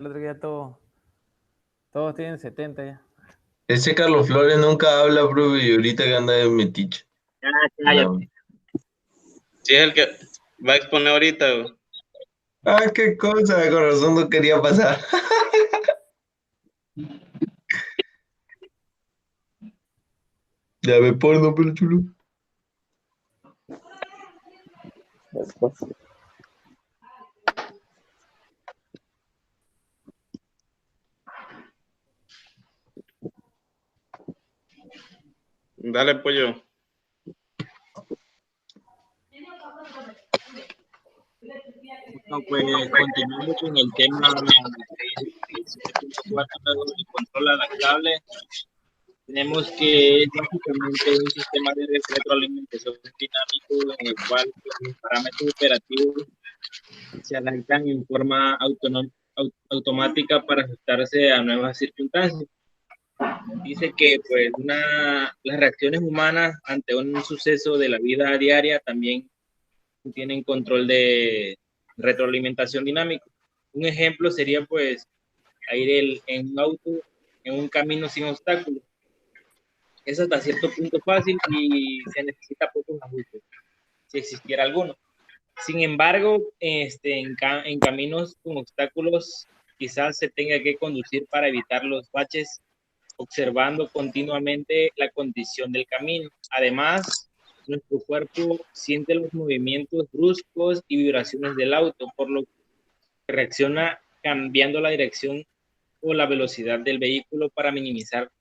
El otro día todos tienen 70 ya. Ese Carlos Flores nunca habla, profe, y ahorita que anda de metiche. Ya, cállate. Sí, es el que va a exponer ahorita, güey. Ah, qué cosa, de corazón no quería pasar. Ya ve porno, pero chulo. Dale, pollo. No, pues continuando con el tema de control adaptable, tenemos que es básicamente un sistema de retroalimentación dinámico en el cual los parámetros operativos se adaptan en forma automática para ajustarse a nuevas circunstancias. Dice que pues las reacciones humanas ante un suceso de la vida diaria también tienen control de retroalimentación dinámica. Un ejemplo sería pues ir en un auto en un camino sin obstáculos. Es hasta cierto punto fácil y se necesita pocos ajustes, si existiera alguno. Sin embargo, en caminos con obstáculos quizás se tenga que conducir para evitar los baches, observando continuamente la condición del camino. Además, nuestro cuerpo siente los movimientos bruscos y vibraciones del auto, por lo que reacciona cambiando la dirección o la velocidad del vehículo para minimizar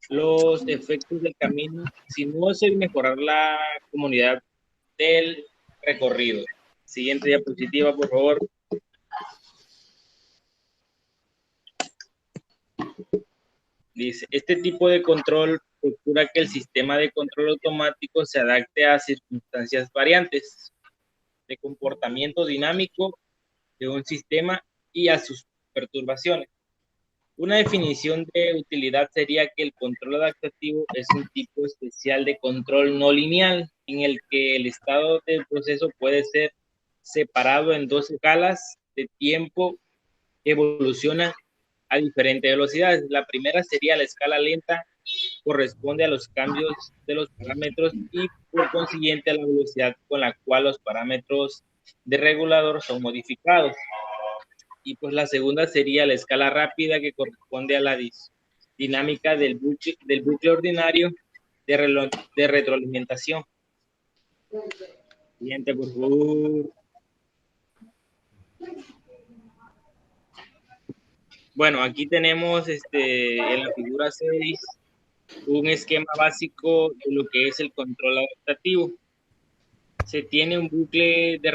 los efectos del camino, sinuoso y mejorar la comodidad del recorrido. Siguiente diapositiva, por favor. Dice, este tipo de control procura que el sistema de control automático se adapte a circunstancias variantes de comportamiento dinámico de un sistema y a sus perturbaciones. Una definición de utilidad sería que el control adaptativo es un tipo especial de control no lineal en el que el estado del proceso puede ser separado en dos escalas de tiempo que evolucionan a diferentes velocidades. La primera sería la escala lenta, corresponde a los cambios de los parámetros y por consiguiente a la velocidad con la cual los parámetros de regulador son modificados. Y pues la segunda sería la escala rápida, que corresponde a la dinámica del bucle ordinario de retroalimentación. Siguiente, por favor. Bueno, aquí tenemos en la figura 6 un esquema básico de lo que es el control adaptativo. Se tiene un bucle de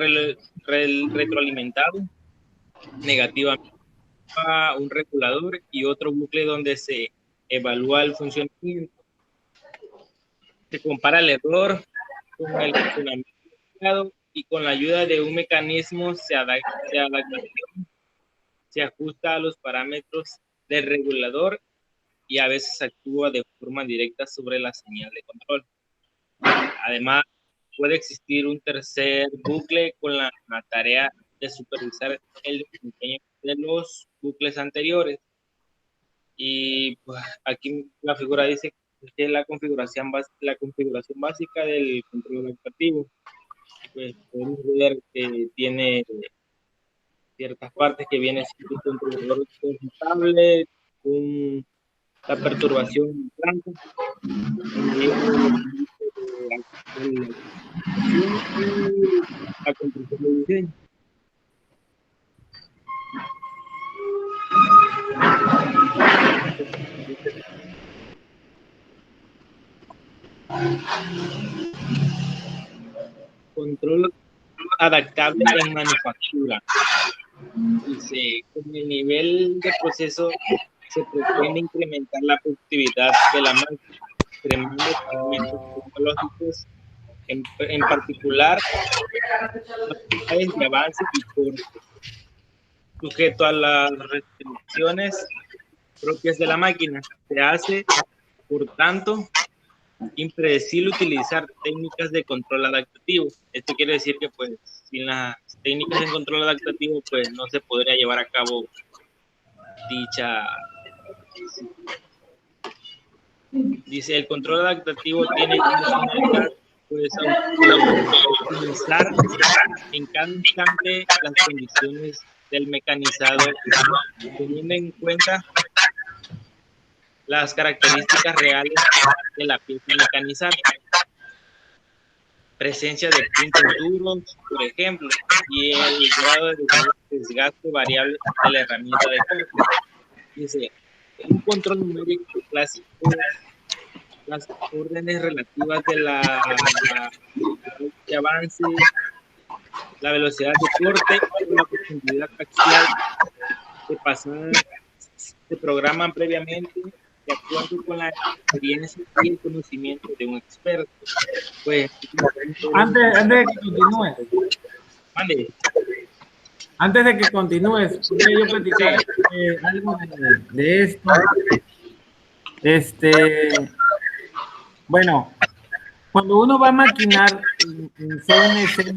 retroalimentado negativamente a un regulador y otro bucle donde se evalúa el funcionamiento. Se compara el error con el funcionamiento y con la ayuda de un mecanismo se ajusta a los parámetros del regulador y a veces actúa de forma directa sobre la señal de control. Además, puede existir un tercer bucle con la tarea de supervisar el desempeño de los bucles anteriores. Y pues, aquí la figura dice que es la configuración básica del control adaptativo. Pues podemos ver que tiene ciertas partes que viene siendo un controlador constable, la perturbación blanca, la construcción de diseño. Control adaptable en manufactura. Dice, con el nivel de proceso se pretende incrementar la productividad de la máquina, extremando parámetros tecnológicos, en particular de avance y corte, sujeto a las restricciones propias de la máquina. Se hace, por tanto, impredecible utilizar técnicas de control adaptativo. Esto quiere decir que pues sin las técnicas de control adaptativo pues no se podría llevar a cabo dicha. Dice, el control adaptativo tiene como finalidad pues optimizar en cada instante las condiciones del mecanizado, teniendo en cuenta las características reales de la pieza a mecanizar. Presencia de puntos duros, por ejemplo, y el grado de desgaste variable de la herramienta de corte. Dice, un control numérico clásico, las órdenes relativas de la de avance, la velocidad de corte y la profundidad axial de pasada se programan previamente de acuerdo con la experiencia y el conocimiento de un experto. Pues, Antes de que continúes, mande. antes de que continúes, quería yo platicar algo de esto. Bueno, cuando uno va a maquinar en CNC,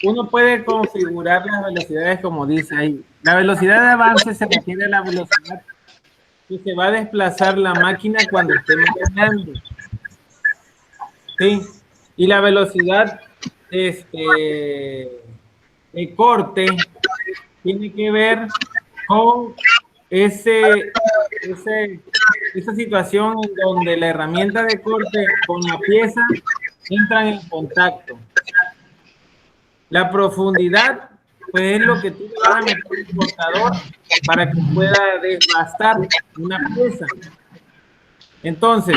uno puede configurar las velocidades como dice ahí. La velocidad de avance se refiere a la velocidad que se va a desplazar la máquina cuando esté maquinando. Sí. Y la velocidad de corte tiene que ver con esa situación en donde la herramienta de corte con la pieza entran en contacto. La profundidad, pues es lo que tú le vas a meter en el cortador para que pueda desbastar una pieza. Entonces,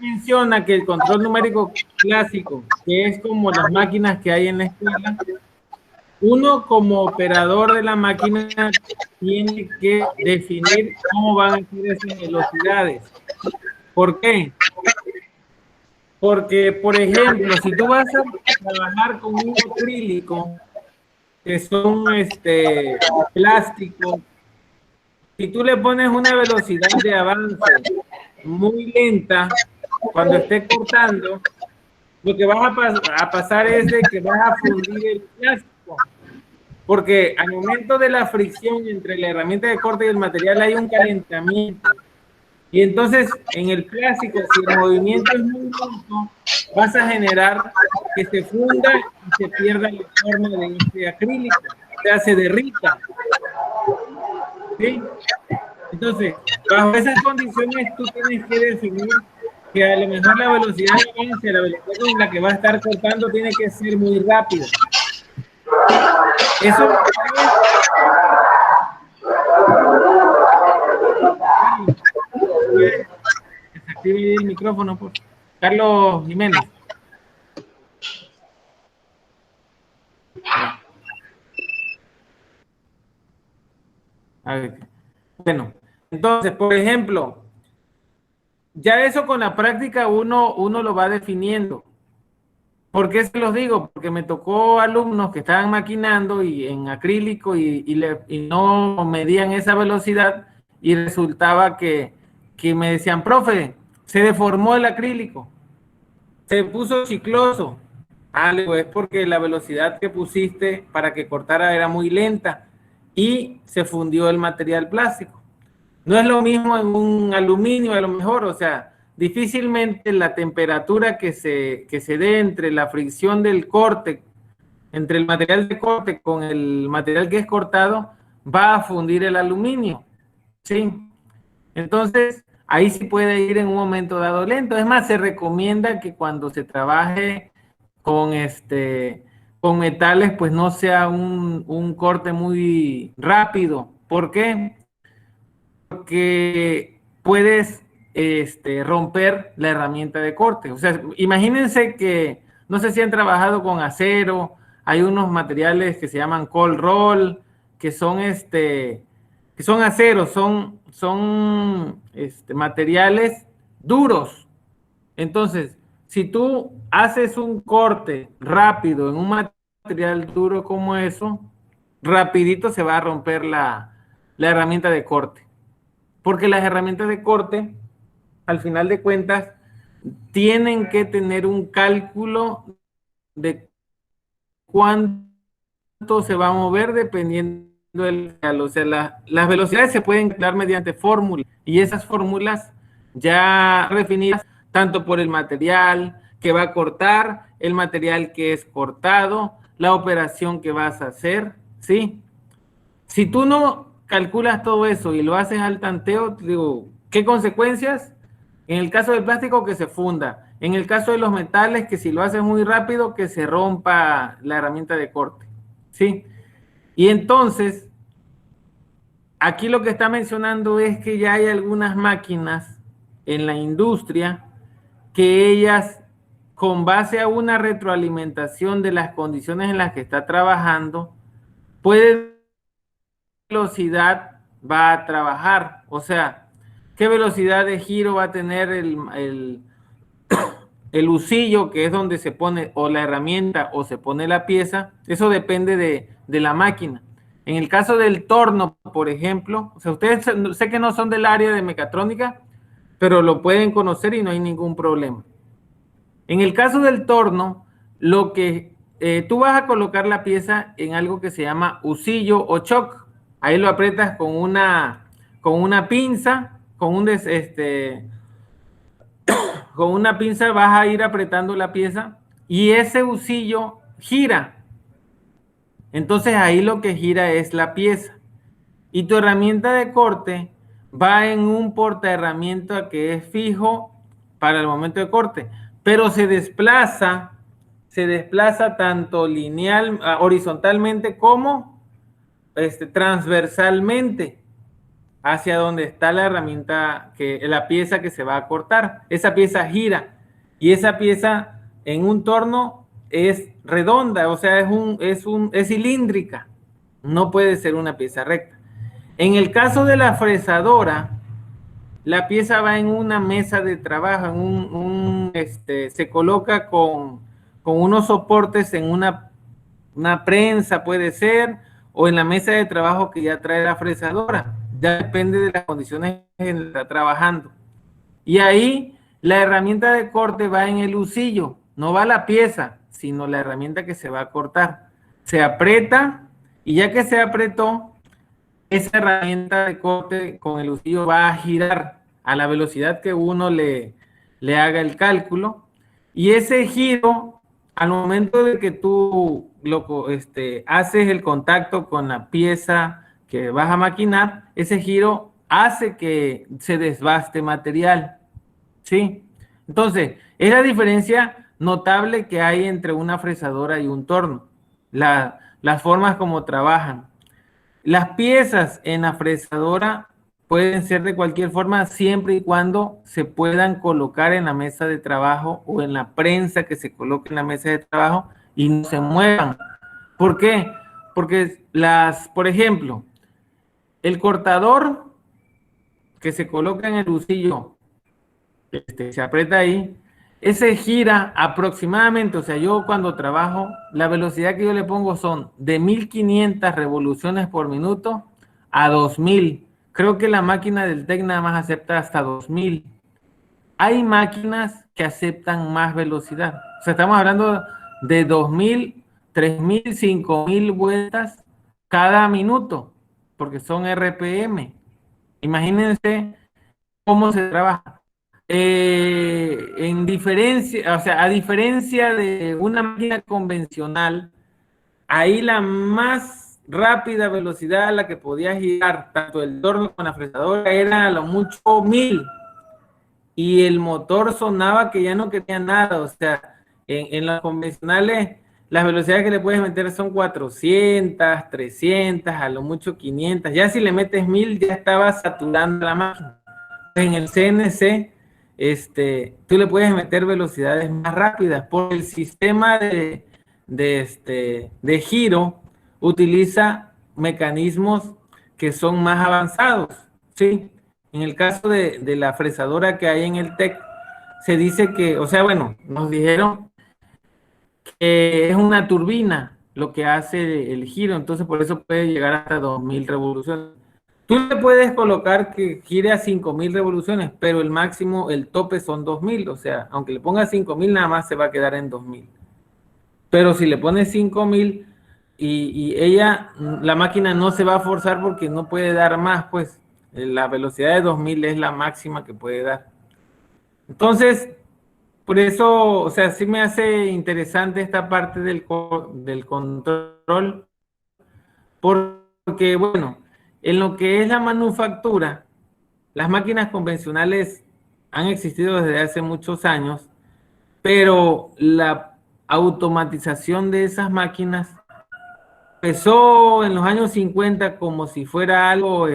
menciona que el control numérico clásico, que es como las máquinas que hay en la escuela, uno como operador de la máquina tiene que definir cómo van a ser esas velocidades. ¿Por qué? Porque, por ejemplo, si tú vas a trabajar con un acrílico, que son plásticos, si tú le pones una velocidad de avance muy lenta, cuando esté cortando, lo que vas a pasar es de que vas a fundir el plástico. Porque al momento de la fricción entre la herramienta de corte y el material hay un calentamiento. Y entonces, en el plástico, si el movimiento es muy lento, vas a generar que se funda y se pierda la forma de este acrílico, o sea, se derrita. ¿Sí? Entonces, bajo esas condiciones, tú tienes que definir que a lo mejor la velocidad de avance, la velocidad con la que va a estar cortando, tiene que ser muy rápido. Eso desactive el micrófono, por Carlos Jiménez. A ver. Bueno, entonces, por ejemplo, ya eso con la práctica uno lo va definiendo. ¿Por qué se los digo? Porque me tocó alumnos que estaban maquinando y en acrílico y no medían esa velocidad y resultaba que me decían, profe, se deformó el acrílico, se puso chicloso. Algo es porque la velocidad que pusiste para que cortara era muy lenta y se fundió el material plástico. No es lo mismo en un aluminio, a lo mejor, o sea, difícilmente la temperatura que se dé entre la fricción del corte, entre el material de corte con el material que es cortado, va a fundir el aluminio, ¿sí? Entonces, ahí sí puede ir en un momento dado lento. Es más, se recomienda que cuando se trabaje con con metales, pues no sea un corte muy rápido. ¿Por qué? Porque puedes romper la herramienta de corte. O sea, imagínense que, no sé si han trabajado con acero, hay unos materiales que se llaman cold roll, que son aceros, son materiales duros. Entonces, si tú haces un corte rápido en un material duro como eso, rapidito se va a romper la herramienta de corte. Porque las herramientas de corte, al final de cuentas, tienen que tener un cálculo de cuánto cuánto se va a mover dependiendo del material. O sea, las velocidades se pueden calcular mediante fórmulas y esas fórmulas ya definidas tanto por el material que va a cortar, el material que es cortado, la operación que vas a hacer, ¿sí? Si tú no calculas todo eso y lo haces al tanteo, digo, ¿qué consecuencias? En el caso del plástico, que se funda. En el caso de los metales, que si lo haces muy rápido, que se rompa la herramienta de corte, ¿sí? Y entonces, aquí lo que está mencionando es que ya hay algunas máquinas en la industria que ellas, con base a una retroalimentación de las condiciones en las que está trabajando, pueden velocidad va a trabajar. O sea, qué velocidad de giro va a tener el husillo, que es donde se pone o la herramienta o se pone la pieza. Eso depende de la máquina. En el caso del torno, por ejemplo, o sea, ustedes sé que no son del área de mecatrónica, pero lo pueden conocer y no hay ningún problema. En el caso del torno, lo que tú vas a colocar la pieza en algo que se llama husillo o choc. Ahí lo aprietas con una pinza, con una pinza vas a ir apretando la pieza y ese husillo gira. Entonces ahí lo que gira es la pieza. Y tu herramienta de corte va en un portaherramienta que es fijo para el momento de corte, pero se desplaza tanto horizontalmente como transversalmente hacia donde está la herramienta, la pieza que se va a cortar. Esa pieza gira y esa pieza en un torno es redonda, o sea, es cilíndrica. No puede ser una pieza recta. En el caso de la fresadora, la pieza va en una mesa de trabajo, se coloca con unos soportes en una prensa, puede ser, o en la mesa de trabajo que ya trae la fresadora. Ya depende de las condiciones en las que está trabajando. Y ahí la herramienta de corte va en el husillo, no va la pieza, sino la herramienta que se va a cortar. Se aprieta y ya que se apretó, esa herramienta de corte con el husillo va a girar a la velocidad que uno le haga el cálculo. Y ese giro, al momento de que tú haces el contacto con la pieza que vas a maquinar, ese giro hace que se desbaste material, ¿sí? Entonces, es la diferencia notable que hay entre una fresadora y un torno, las formas como trabajan. Las piezas en la fresadora pueden ser de cualquier forma siempre y cuando se puedan colocar en la mesa de trabajo o en la prensa que se coloque en la mesa de trabajo y no se muevan. ¿Por qué? Porque por ejemplo, el cortador que se coloca en el husillo, se aprieta ahí, ese gira aproximadamente, o sea, yo cuando trabajo, la velocidad que yo le pongo son de 1500 revoluciones por minuto a 2000. Creo que la máquina del TEC nada más acepta hasta 2000. Hay máquinas que aceptan más velocidad. O sea, estamos hablando de 2000, 3000, 5000 vueltas cada minuto, porque son RPM. Imagínense cómo se trabaja. En diferencia, o sea, a diferencia de una máquina convencional, ahí la más rápida velocidad a la que podía girar tanto el torno como la fresadora era a lo mucho 1000 y el motor sonaba que ya no quería nada. O sea, en las convencionales las velocidades que le puedes meter son 400, 300, a lo mucho 500. Ya si le metes 1000 ya estaba saturando la máquina. En el CNC tú le puedes meter velocidades más rápidas porque el sistema de giro utiliza mecanismos que son más avanzados, ¿sí? En el caso de la fresadora que hay en el TEC, se dice que, o sea, bueno, nos dijeron que es una turbina lo que hace el giro, entonces por eso puede llegar hasta 2000 revoluciones. Tú le puedes colocar que gire a 5000 revoluciones, pero el máximo, el tope son 2000, o sea, aunque le pongas 5000 nada más se va a quedar en 2000. Pero si le pones 5000 y ella, la máquina no se va a forzar porque no puede dar más, pues la velocidad de 2000 es la máxima que puede dar. Entonces, por eso, o sea, sí me hace interesante esta parte del control, porque, bueno, en lo que es la manufactura, las máquinas convencionales han existido desde hace muchos años, pero la automatización de esas máquinas empezó en los años 50 como si fuera algo,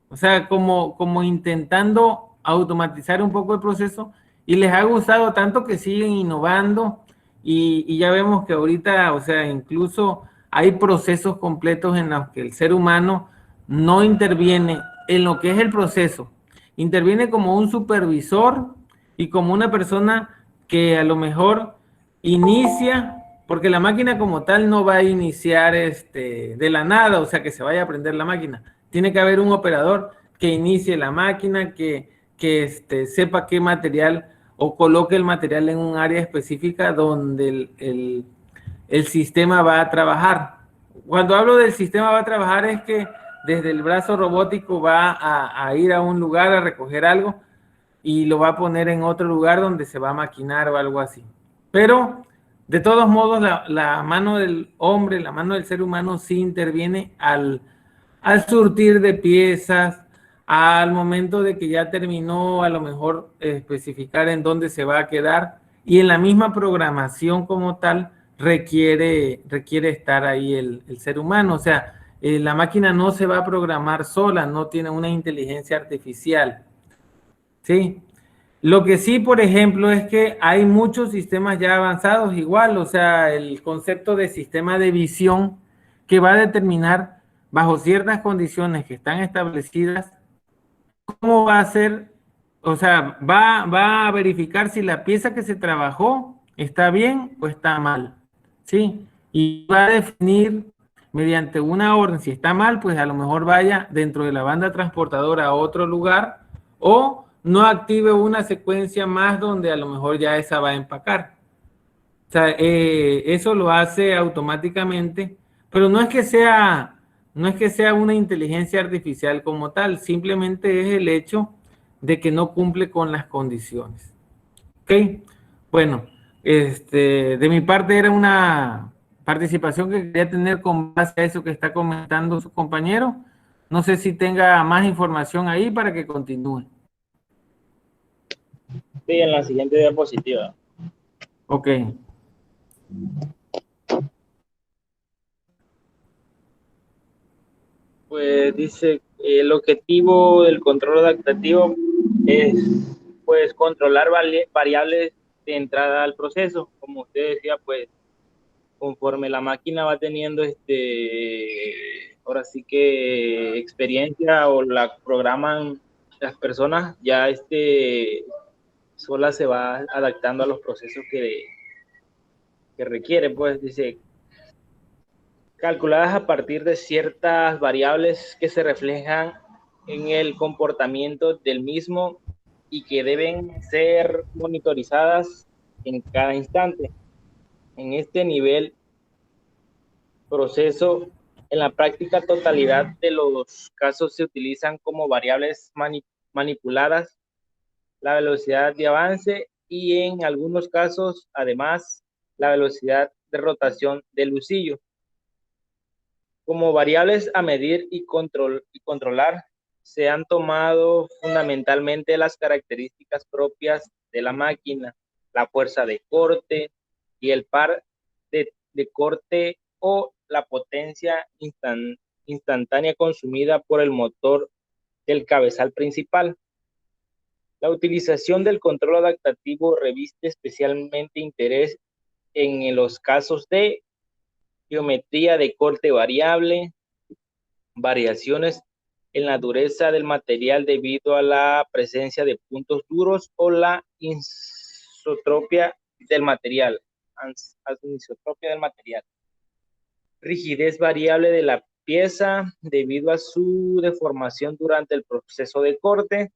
o sea, como intentando automatizar un poco el proceso y les ha gustado tanto que siguen innovando y ya vemos que ahorita, o sea, incluso hay procesos completos en los que el ser humano no interviene en lo que es el proceso, interviene como un supervisor y como una persona que a lo mejor inicia, porque la máquina como tal no va a iniciar de la nada, o sea, que se vaya a prender la máquina. Tiene que haber un operador que inicie la máquina, que sepa qué material o coloque el material en un área específica donde el sistema va a trabajar. Cuando hablo del sistema va a trabajar es que desde el brazo robótico va a ir a un lugar a recoger algo y lo va a poner en otro lugar donde se va a maquinar o algo así. Pero de todos modos la mano del hombre, la mano del ser humano sí interviene al surtir de piezas, al momento de que ya terminó, a lo mejor especificar en dónde se va a quedar y en la misma programación como tal requiere estar ahí el ser humano. O sea, la máquina no se va a programar sola, no tiene una inteligencia artificial. Sí. Lo que sí, por ejemplo, es que hay muchos sistemas ya avanzados igual, o sea, el concepto de sistema de visión que va a determinar bajo ciertas condiciones que están establecidas cómo va a ser, o sea, va a verificar si la pieza que se trabajó está bien o está mal, ¿sí? Y va a definir mediante una orden, si está mal, pues a lo mejor vaya dentro de la banda transportadora a otro lugar o no active una secuencia más donde a lo mejor ya esa va a empacar. O sea, eso lo hace automáticamente, pero no es que sea una inteligencia artificial como tal, simplemente es el hecho de que no cumple con las condiciones. ¿Ok? Bueno, de mi parte era una participación que quería tener con base a eso que está comentando su compañero. No sé si tenga más información ahí para que continúe. Sí, en la siguiente diapositiva. Ok. Pues dice, el objetivo del control adaptativo es pues controlar variables de entrada al proceso. Como usted decía, pues conforme la máquina va teniendo ahora sí que experiencia o la programan las personas, ya sola se va adaptando a los procesos que requiere. Pues dice, calculadas a partir de ciertas variables que se reflejan en el comportamiento del mismo y que deben ser monitorizadas en cada instante. En este nivel proceso, en la práctica totalidad de los casos se utilizan como variables manipuladas la velocidad de avance y en algunos casos, además, la velocidad de rotación del lucillo. Como variables a medir y controlar, se han tomado fundamentalmente las características propias de la máquina, la fuerza de corte y el par de corte o la potencia instantánea consumida por el motor del cabezal principal. La utilización del control adaptativo reviste especialmente interés en los casos de geometría de corte variable, variaciones en la dureza del material debido a la presencia de puntos duros o la anisotropia del material. Rigidez variable de la pieza debido a su deformación durante el proceso de corte,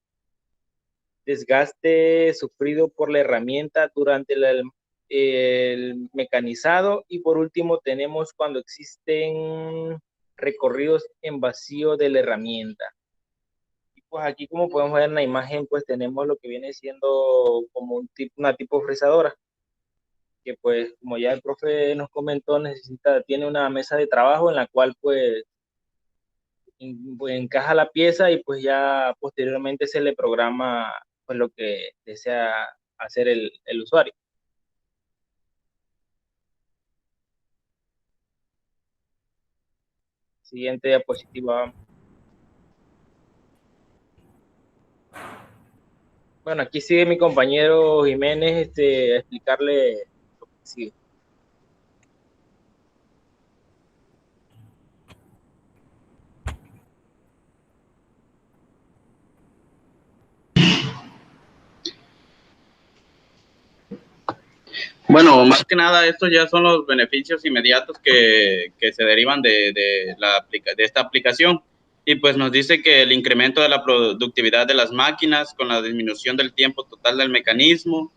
desgaste sufrido por la herramienta durante el mecanizado, y por último tenemos cuando existen recorridos en vacío de la herramienta. Y pues aquí, como podemos ver en la imagen, pues tenemos lo que viene siendo como una tipo fresadora, que pues como ya el profe nos comentó, tiene una mesa de trabajo en la cual pues encaja la pieza y pues ya posteriormente se le programa pues lo que desea hacer el usuario. Siguiente diapositiva. Bueno, aquí sigue mi compañero Jiménez a explicarle lo que sigue. Bueno, más que nada, estos ya son los beneficios inmediatos que se derivan de esta aplicación. Y pues nos dice que el incremento de la productividad de las máquinas con la disminución del tiempo total del mecanismo.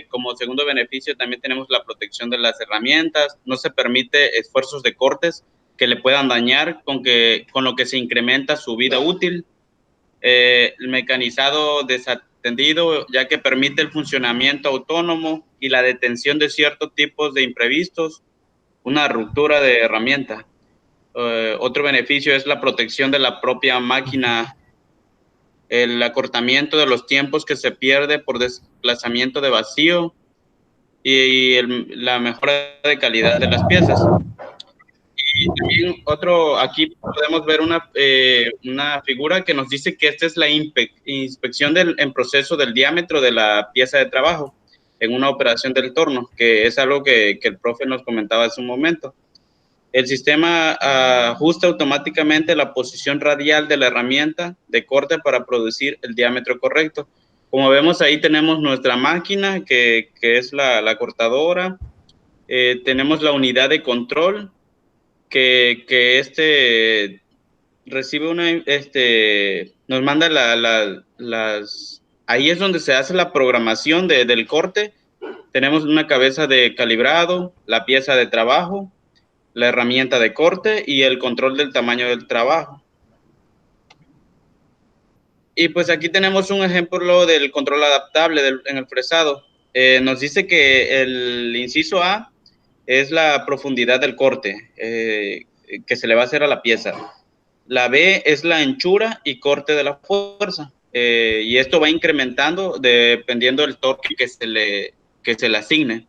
Como segundo beneficio también tenemos la protección de las herramientas. No se permite esfuerzos de cortes que le puedan dañar, con lo que se incrementa su vida útil. El mecanizado desatendido, ya que permite el funcionamiento autónomo y la detención de ciertos tipos de imprevistos, una ruptura de herramienta. Otro beneficio es la protección de la propia máquina, el acortamiento de los tiempos que se pierde por desplazamiento de vacío y la mejora de calidad de las piezas. Y también aquí podemos ver una figura que nos dice que esta es la inspección en proceso del diámetro de la pieza de trabajo en una operación del torno, que es algo que el profe nos comentaba hace un momento. El sistema ajusta automáticamente la posición radial de la herramienta de corte para producir el diámetro correcto. Como vemos ahí tenemos nuestra máquina, que es la cortadora. Tenemos la unidad de control, que recibe nos manda ahí es donde se hace la programación del corte. Tenemos una cabeza de calibrado, la pieza de trabajo, la herramienta de corte y el control del tamaño del trabajo. Y pues aquí tenemos un ejemplo del control adaptable en el fresado. Nos dice que el inciso A es la profundidad del corte que se le va a hacer a la pieza. La B es la anchura y corte de la fuerza. Y esto va incrementando dependiendo del torque que se le asigne.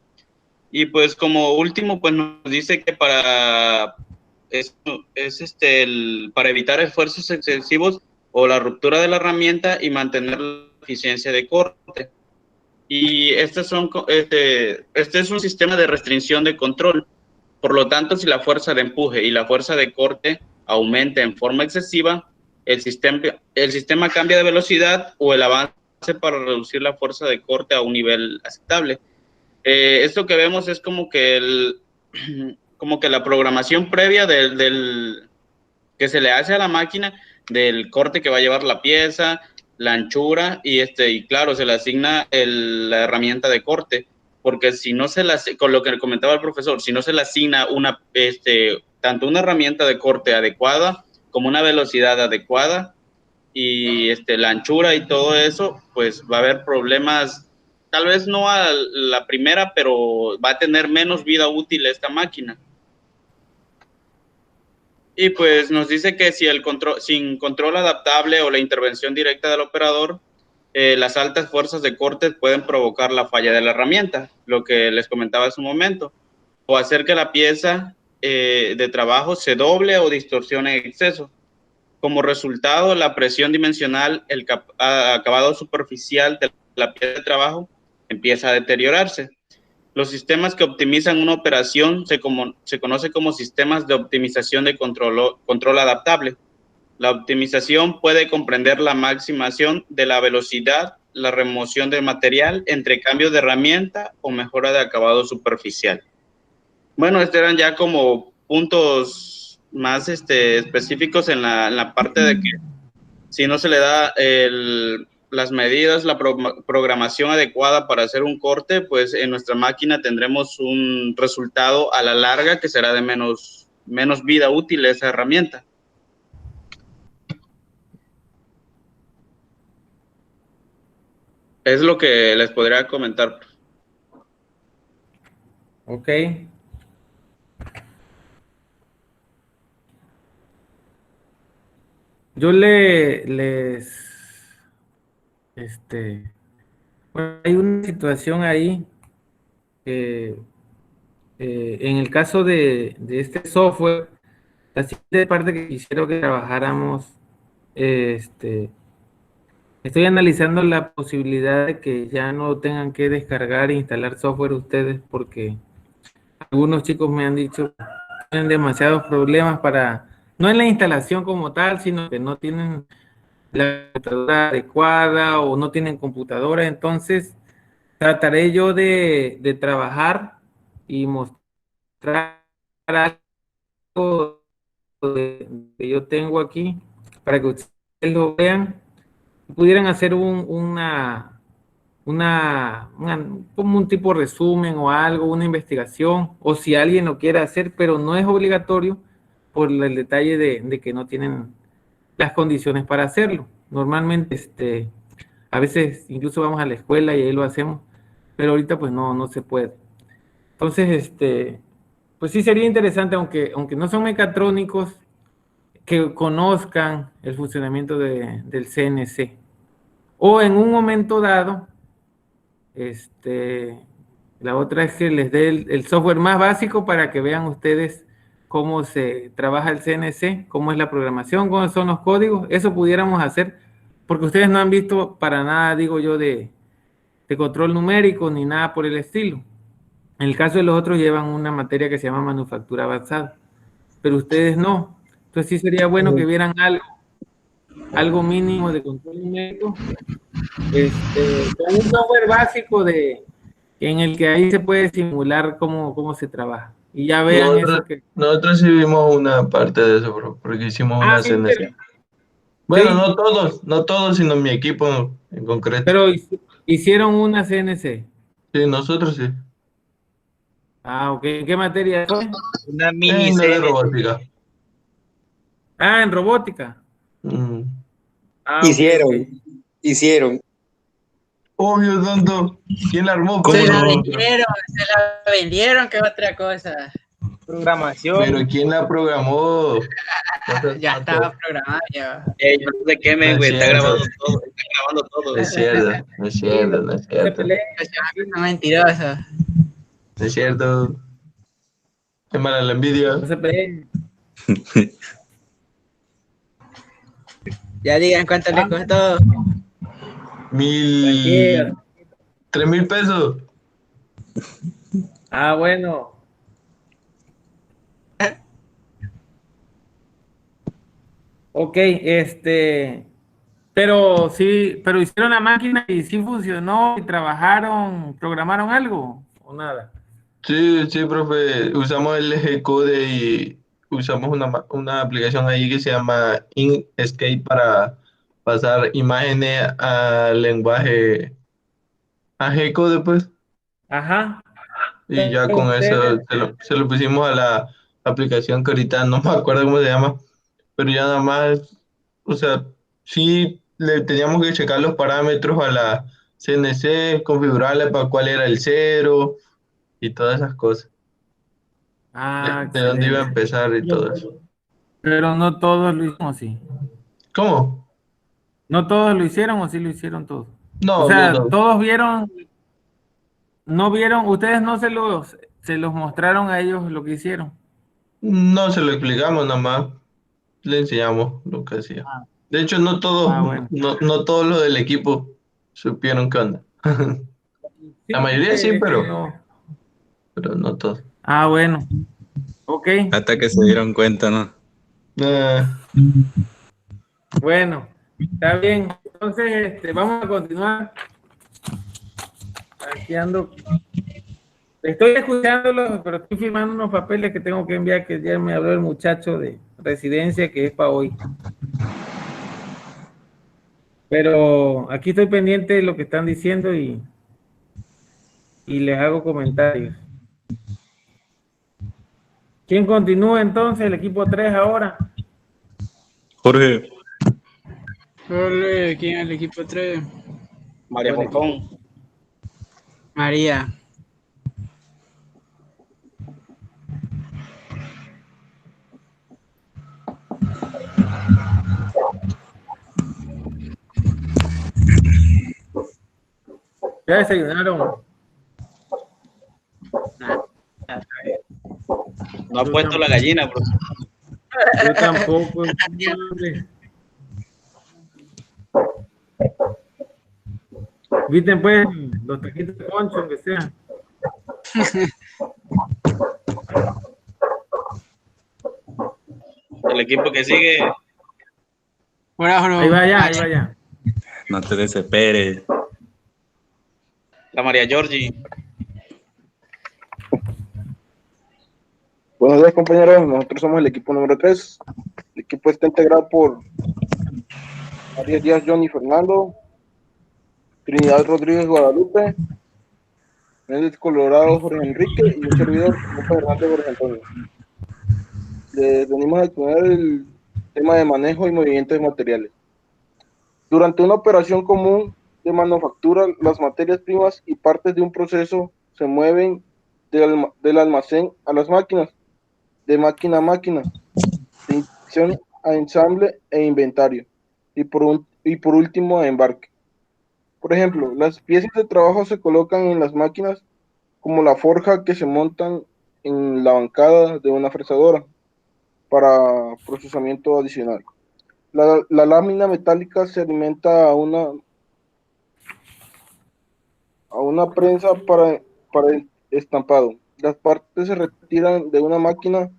Y pues como último, pues nos dice que para evitar esfuerzos excesivos o la ruptura de la herramienta y mantener la eficiencia de corte. Y este es un sistema de restricción de control. Por lo tanto, si la fuerza de empuje y la fuerza de corte aumenta en forma excesiva, el sistema cambia de velocidad o el avance para reducir la fuerza de corte a un nivel aceptable. Esto que vemos es como que la programación previa que se le hace a la máquina del corte que va a llevar la pieza, la anchura y claro, se le asigna la herramienta de corte, porque si no con lo que comentaba el profesor, si no se le asigna tanto una herramienta de corte adecuada como una velocidad adecuada y la anchura y todo eso, pues va a haber problemas, tal vez no a la primera, pero va a tener menos vida útil esta máquina. Y pues nos dice que sin control adaptable o la intervención directa del operador, las altas fuerzas de corte pueden provocar la falla de la herramienta, lo que les comentaba hace un momento, o hacer que la pieza de trabajo se doble o distorsione en exceso. Como resultado, la presión dimensional, el acabado superficial de la pieza de trabajo empieza a deteriorarse. Los sistemas que optimizan una operación se conoce como sistemas de optimización de control adaptable. La optimización puede comprender la maximización de la velocidad, la remoción de material, entre cambios de herramienta o mejora de acabado superficial. Bueno, estos eran ya como puntos más específicos en la parte de que si no se le da las medidas, la programación adecuada para hacer un corte, pues en nuestra máquina tendremos un resultado a la larga que será de menos vida útil esa herramienta. Es lo que les podría comentar. Ok. Yo bueno, hay una situación ahí que en el caso de este software, la siguiente parte que quisiera que trabajáramos, estoy analizando la posibilidad de que ya no tengan que descargar e instalar software ustedes porque algunos chicos me han dicho que tienen demasiados problemas no en la instalación como tal, sino que no tienen la computadora adecuada o no tienen computadora. Entonces, trataré yo de trabajar y mostrar algo que yo tengo aquí para que ustedes lo vean. Pudieran hacer como un tipo de resumen o algo, una investigación, o si alguien lo quiere hacer, pero no es obligatorio por el detalle de que no tienen las condiciones para hacerlo. Normalmente, a veces incluso vamos a la escuela y ahí lo hacemos, pero ahorita pues no se puede. Entonces, pues sí sería interesante, aunque no son mecatrónicos, que conozcan el funcionamiento del CNC. O en un momento dado, la otra es que les dé el software más básico para que vean ustedes cómo se trabaja el CNC, cómo es la programación, cómo son los códigos. Eso pudiéramos hacer, porque ustedes no han visto para nada, digo yo, de control numérico ni nada por el estilo. En el caso de los otros llevan una materia que se llama manufactura avanzada, pero ustedes no. Entonces sí sería bueno que vieran algo mínimo de control numérico, con un software básico en el que ahí se puede simular cómo se trabaja. Y ya vean eso que... Nosotros sí vimos una parte de eso, bro, porque hicimos una sí, CNC. Bueno, sí, no todos, sino mi equipo en concreto. pero hicieron una CNC. Sí, nosotros sí. Ah, ok. ¿En qué materia fue? Una mini En la de CNC. robótica. Ah, en robótica. Mm. Ah, ok, ok. Hicieron. Obvio, tonto. ¿Quién la armó? ¿Cómo Se la no? vendieron, que otra cosa. Programación. Pero ¿quién la programó? Ya estaba programado ya. No se quemen, güey, está grabando todo, está grabando todo. No es cierto, no es cierto, no es Se cierto. peleen. No, mentiroso. No es cierto. Qué mala la envidia. No se peleen. Ya digan cuánto les costó. tranquilo. 3,000 pesos. Ah, bueno. Ok, pero sí, pero hicieron la máquina y sí funcionó y trabajaron, programaron algo o nada. Sí, profe. Usamos el G-Code y usamos una aplicación ahí que se llama Inkscape para pasar imágenes al lenguaje a G-Code, pues. Ajá. Y ya Pero con eso ustedes, se lo pusimos a la aplicación que ahorita no me acuerdo cómo se llama, pero ya nada más, o sea, sí le teníamos que checar los parámetros a la CNC, configurarle para cuál era el cero y todas esas cosas, de dónde iba a excelente. empezar y todo eso. Pero no todos lo hicieron así. ¿Cómo? No todos lo hicieron o sí lo hicieron todos. O No, sea, todos vieron, no vieron, ustedes no se los mostraron a ellos lo que hicieron. no se lo explicamos nada más, le enseñamos lo que hacía. De hecho, Bueno. no todos los del equipo supieron qué onda. Sí, La mayoría sí, no. pero no todos. Bueno. Ok. Hasta que se dieron cuenta, ¿no? Bueno, está bien. Entonces, vamos a continuar. Aquí ando. Estoy escuchándolo, pero estoy firmando unos papeles que tengo que enviar, que ya me habló el muchacho de residencia, que es para hoy. Pero aquí estoy pendiente de lo que están diciendo y les hago comentarios. ¿Quién continúa entonces? El equipo 3 ahora. Jorge, Jorge, ¿quién es el equipo 3? María Buen Fofón. María. ¿Ya desayunaron? Nah, No ha Yo puesto la tampoco. gallina, bro. Yo tampoco. Hombre. Viste pues los taquitos de concho, aunque sea. El equipo que sigue, Hola, bro. Ahí va ya, ahí va ya. no te desesperes. la María Georgie. Buenos días, compañeros. Nosotros somos el equipo número 3. El equipo está integrado por María Díaz, Johnny Fernando, Trinidad Rodríguez Guadalupe, Méndez Colorado Jorge Enrique y un servidor, López Hernández Jorge Antonio. Les venimos a exponer el tema de manejo y movimiento de materiales. Durante una operación común de manufactura, las materias primas y partes de un proceso se mueven del almacén a las máquinas, de máquina a máquina, de inspección a ensamble e inventario, y por último a embarque. Por ejemplo, las piezas de trabajo se colocan en las máquinas como la forja que se montan en la bancada de una fresadora para procesamiento adicional. La lámina metálica se alimenta a una prensa para el estampado. Las partes se retiran de una máquina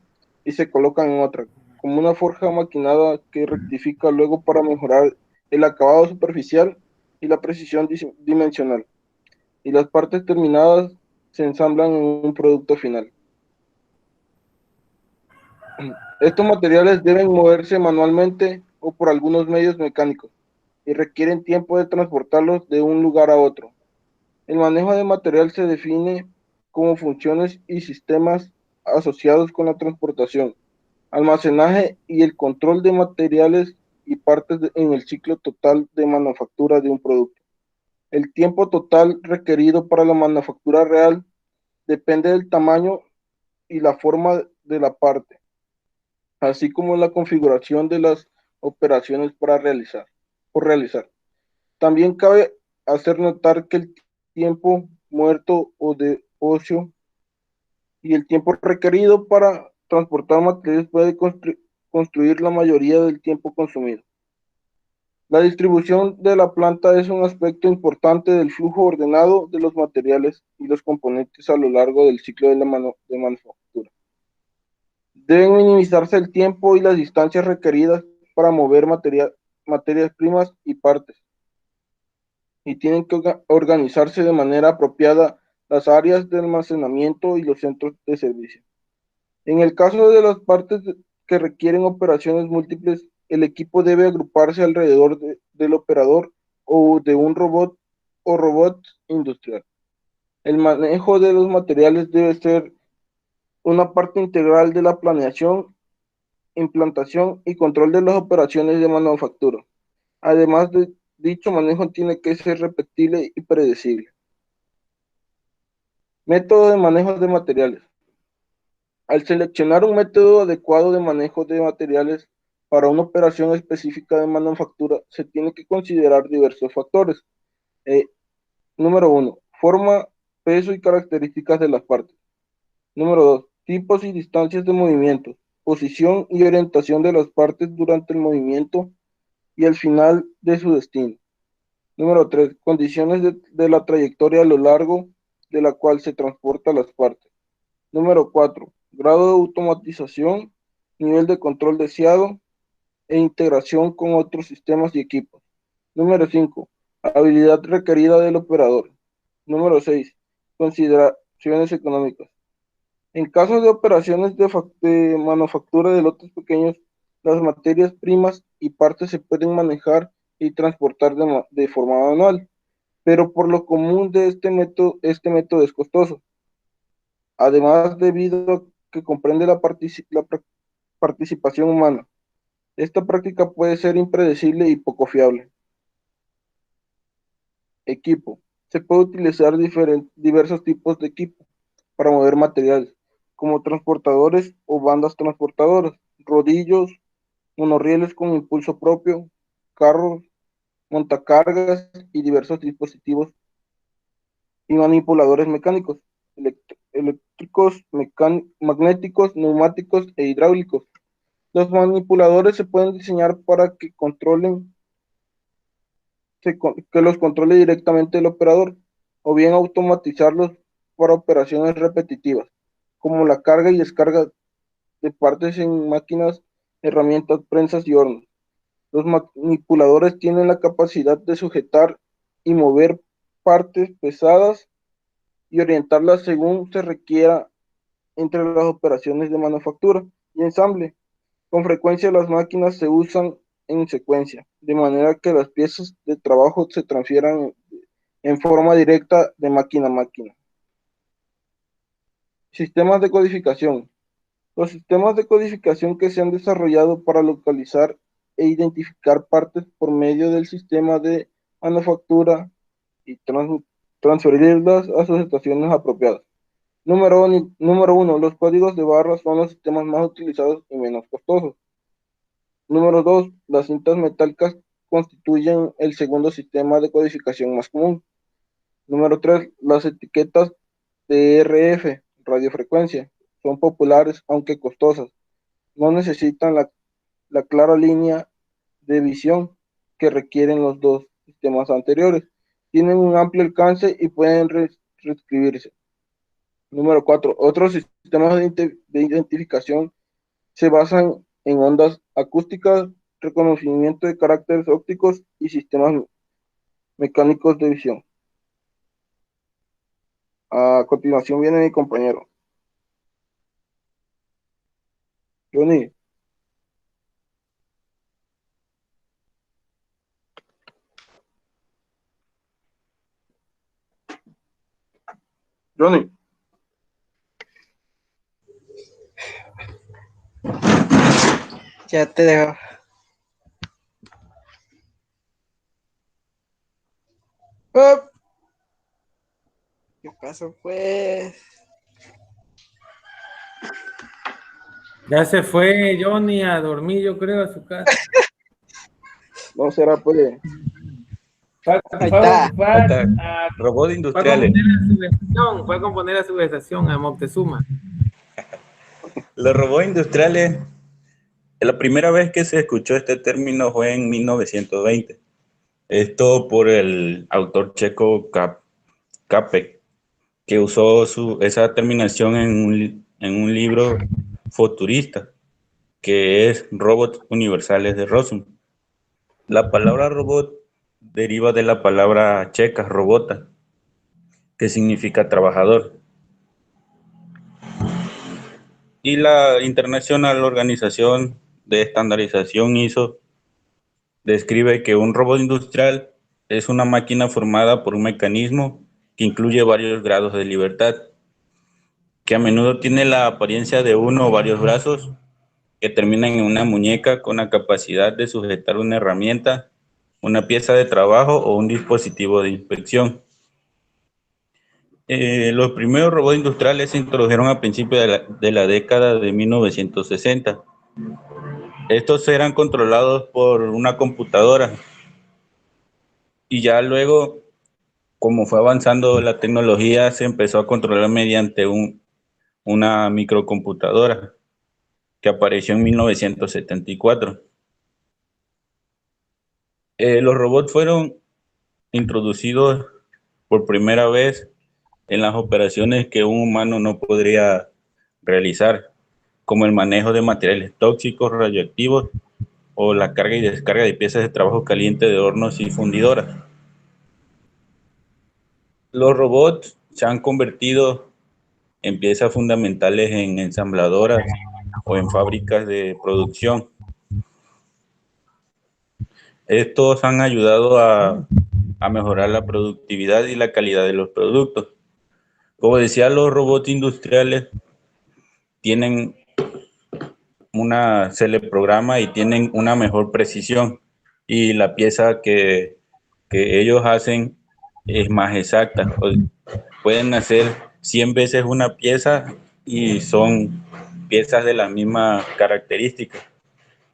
y se colocan en otra, como una forja maquinada que rectifica luego para mejorar el acabado superficial y la precisión dimensional. Y las partes terminadas se ensamblan en un producto final. Estos materiales deben moverse manualmente o por algunos medios mecánicos y requieren tiempo de transportarlos de un lugar a otro. El manejo de material se define como funciones y sistemas asociados con la transportación, almacenaje y el control de materiales y partes en el ciclo total de manufactura de un producto. El tiempo total requerido para la manufactura real depende del tamaño y la forma de la parte, así como la configuración de las operaciones por realizar. También cabe hacer notar que el tiempo muerto o de ocio y el tiempo requerido para transportar materiales puede construir la mayoría del tiempo consumido. La distribución de la planta es un aspecto importante del flujo ordenado de los materiales y los componentes a lo largo del ciclo de manufactura. Deben minimizarse el tiempo y las distancias requeridas para mover materias primas y partes, y tienen que organizarse de manera apropiada las áreas de almacenamiento y los centros de servicio. En el caso de las partes que requieren operaciones múltiples, el equipo debe agruparse alrededor del operador o de un robot o robot industrial. El manejo de los materiales debe ser una parte integral de la planeación, implantación y control de las operaciones de manufactura. Además de dicho manejo tiene que ser repetible y predecible. Método de manejo de materiales. Al seleccionar un método adecuado de manejo de materiales para una operación específica de manufactura, se tiene que considerar diversos factores. Número 1, forma, peso y características de las partes. Número 2, tipos y distancias de movimiento, posición y orientación de las partes durante el movimiento y al final de su destino. Número 3, condiciones de la trayectoria a lo largo de la cual se transportan las partes. Número 4, grado de automatización, nivel de control deseado e integración con otros sistemas y equipos. Número 5, habilidad requerida del operador. Número 6, consideraciones económicas. En caso de operaciones de manufactura de lotes pequeños, las materias primas y partes se pueden manejar y transportar de forma manual, pero por lo común de este método es costoso. Además, debido a que comprende la participación humana, esta práctica puede ser impredecible y poco fiable. Equipo. Se puede utilizar diversos tipos de equipo para mover materiales, como transportadores o bandas transportadoras, rodillos, monorrieles con impulso propio, carros, montacargas y diversos dispositivos y manipuladores mecánicos, eléctricos, magnéticos, neumáticos e hidráulicos. Los manipuladores se pueden diseñar para que los controle directamente el operador, o bien automatizarlos para operaciones repetitivas, como la carga y descarga de partes en máquinas, herramientas, prensas y hornos. Los manipuladores tienen la capacidad de sujetar y mover partes pesadas y orientarlas según se requiera entre las operaciones de manufactura y ensamble. Con frecuencia las máquinas se usan en secuencia, de manera que las piezas de trabajo se transfieran en forma directa de máquina a máquina. Sistemas de codificación. Los sistemas de codificación que se han desarrollado para localizar e identificar partes por medio del sistema de manufactura y transferirlas a sus estaciones apropiadas. Número uno, los códigos de barras son los sistemas más utilizados y menos costosos. Número 2, las cintas metálicas constituyen el segundo sistema de codificación más común. Número 3, las etiquetas de RF, radiofrecuencia, son populares aunque costosas. No necesitan la clara línea de visión que requieren los dos sistemas anteriores. Tienen un amplio alcance y pueden reescribirse. Número 4, otros sistemas de identificación se basan en ondas acústicas, reconocimiento de caracteres ópticos y sistemas mecánicos de visión. A continuación viene mi compañero. Johnny. Johnny. Ya te dejo. ¡Oh! ¿Qué pasó, pues? Ya se fue Johnny a dormir, yo creo, a su casa. No será, pues. Ahí está. Robots industriales. Fue a componer la subestación a Moctezuma. Los robots industriales, la primera vez que se escuchó este término fue en 1920. Esto por el autor checo Capek, que usó esa terminación en un libro futurista, que es Robots Universales de Rossum. La palabra robot deriva de la palabra checa robota, que significa trabajador. Y la Internacional Organización de Estandarización ISO describe que un robot industrial es una máquina formada por un mecanismo que incluye varios grados de libertad, que a menudo tiene la apariencia de uno o varios brazos, que terminan en una muñeca con la capacidad de sujetar una herramienta, una pieza de trabajo o un dispositivo de inspección. Los primeros robots industriales se introdujeron a principios de la década de 1960. Estos eran controlados por una computadora y ya luego, como fue avanzando la tecnología, se empezó a controlar mediante una microcomputadora que apareció en 1974. Los robots fueron introducidos por primera vez en las operaciones que un humano no podría realizar, como el manejo de materiales tóxicos, radioactivos o la carga y descarga de piezas de trabajo caliente de hornos y fundidoras. Los robots se han convertido en piezas fundamentales en ensambladoras o en fábricas de producción. Estos han ayudado a mejorar la productividad y la calidad de los productos. Como decía, los robots industriales tienen se le programa y tienen una mejor precisión, y la pieza que ellos hacen es más exacta. Pueden hacer 100 veces una pieza y son piezas de la misma característica,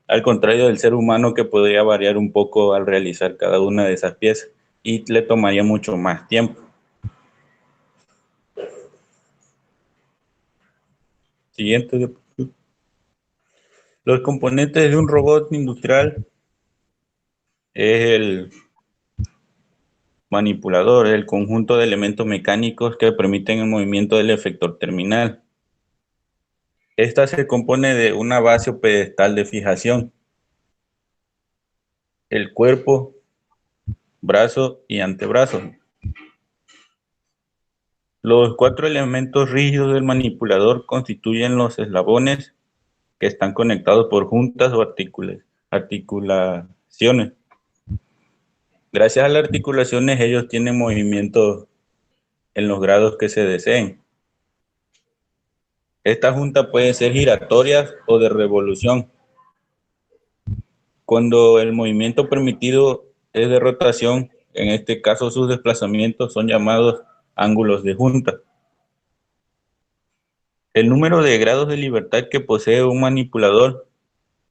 al contrario del ser humano, que podría variar un poco al realizar cada una de esas piezas y le tomaría mucho más tiempo. Siguiente. Los componentes de un robot industrial es el manipulador, el conjunto de elementos mecánicos que permiten el movimiento del efector terminal. Esta se compone de una base o pedestal de fijación, el cuerpo, brazo y antebrazo. Los 4 elementos rígidos del manipulador constituyen los eslabones que están conectados por juntas o articulaciones. Gracias a las articulaciones, ellos tienen movimiento en los grados que se deseen. Esta junta puede ser giratoria o de revolución. Cuando el movimiento permitido es de rotación, en este caso sus desplazamientos son llamados ángulos de junta. El número de grados de libertad que posee un manipulador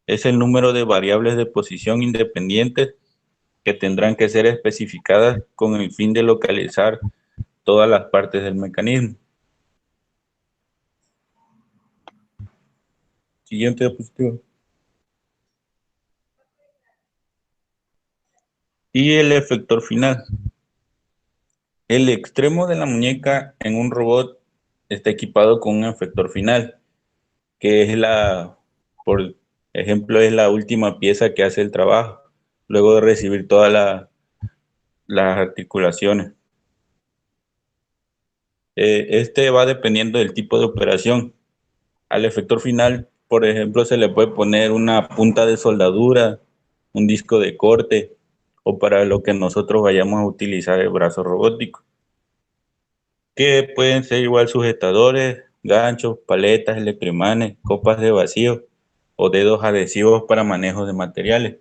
es el número de variables de posición independientes que tendrán que ser especificadas con el fin de localizar todas las partes del mecanismo. Siguiente diapositiva. Y el efector final. El extremo de la muñeca en un robot está equipado con un efector final, que es por ejemplo, es la última pieza que hace el trabajo, luego de recibir todas las articulaciones. Este va dependiendo del tipo de operación. Al efector final, por ejemplo, se le puede poner una punta de soldadura, un disco de corte, o para lo que nosotros vayamos a utilizar el brazo robótico, que pueden ser igual sujetadores, ganchos, paletas, electroimanes, copas de vacío o dedos adhesivos para manejo de materiales.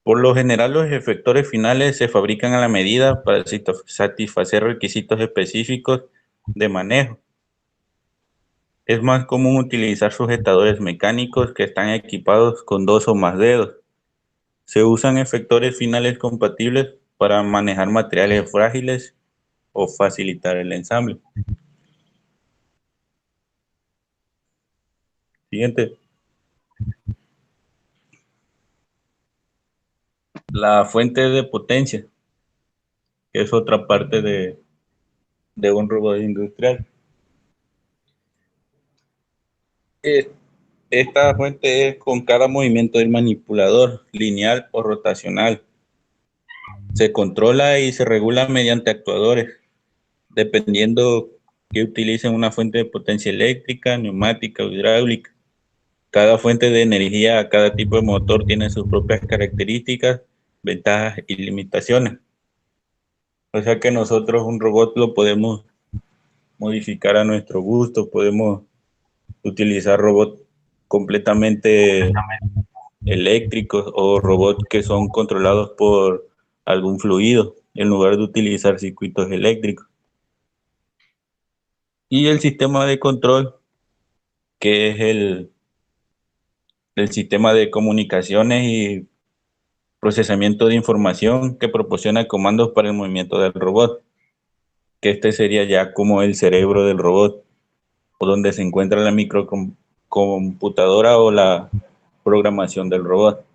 Por lo general, los efectores finales se fabrican a la medida para satisfacer requisitos específicos de manejo. Es más común utilizar sujetadores mecánicos que están equipados con 2 o más dedos. Se usan efectores finales compatibles para manejar materiales frágiles o facilitar el ensamble. Siguiente. La fuente de potencia, que es otra parte de un robot industrial. Esta fuente es con cada movimiento del manipulador, lineal o rotacional. Se controla y se regula mediante actuadores, dependiendo que utilicen una fuente de potencia eléctrica, neumática o hidráulica. Cada fuente de energía, cada tipo de motor tiene sus propias características, ventajas y limitaciones. O sea que nosotros un robot lo podemos modificar a nuestro gusto, podemos utilizar robots completamente eléctricos o robots que son controlados por algún fluido en lugar de utilizar circuitos eléctricos. Y el sistema de control, que es el sistema de comunicaciones y procesamiento de información que proporciona comandos para el movimiento del robot, que este sería ya como el cerebro del robot, o donde se encuentra la microcomputadora o la programación del robot.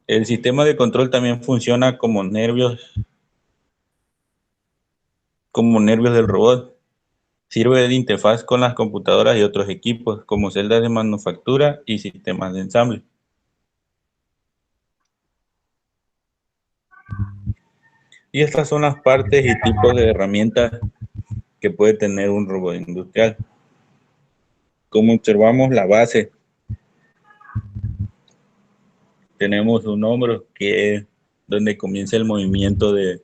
El sistema de control también funciona como nervios del robot. Sirve de interfaz con las computadoras y otros equipos, como celdas de manufactura y sistemas de ensamble. Y estas son las partes y tipos de herramientas que puede tener un robot industrial. como observamos la base, tenemos un hombro que es donde comienza el movimiento de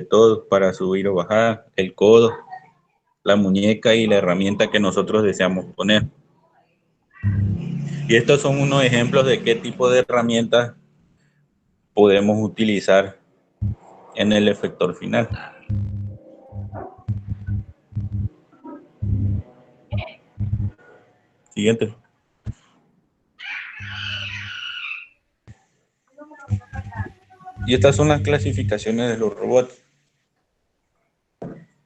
todo para subir o bajar, el codo, la muñeca y la herramienta que nosotros deseamos poner. Y estos son unos ejemplos de qué tipo de herramientas podemos utilizar en el efector final. Siguiente. Y estas son las clasificaciones de los robots.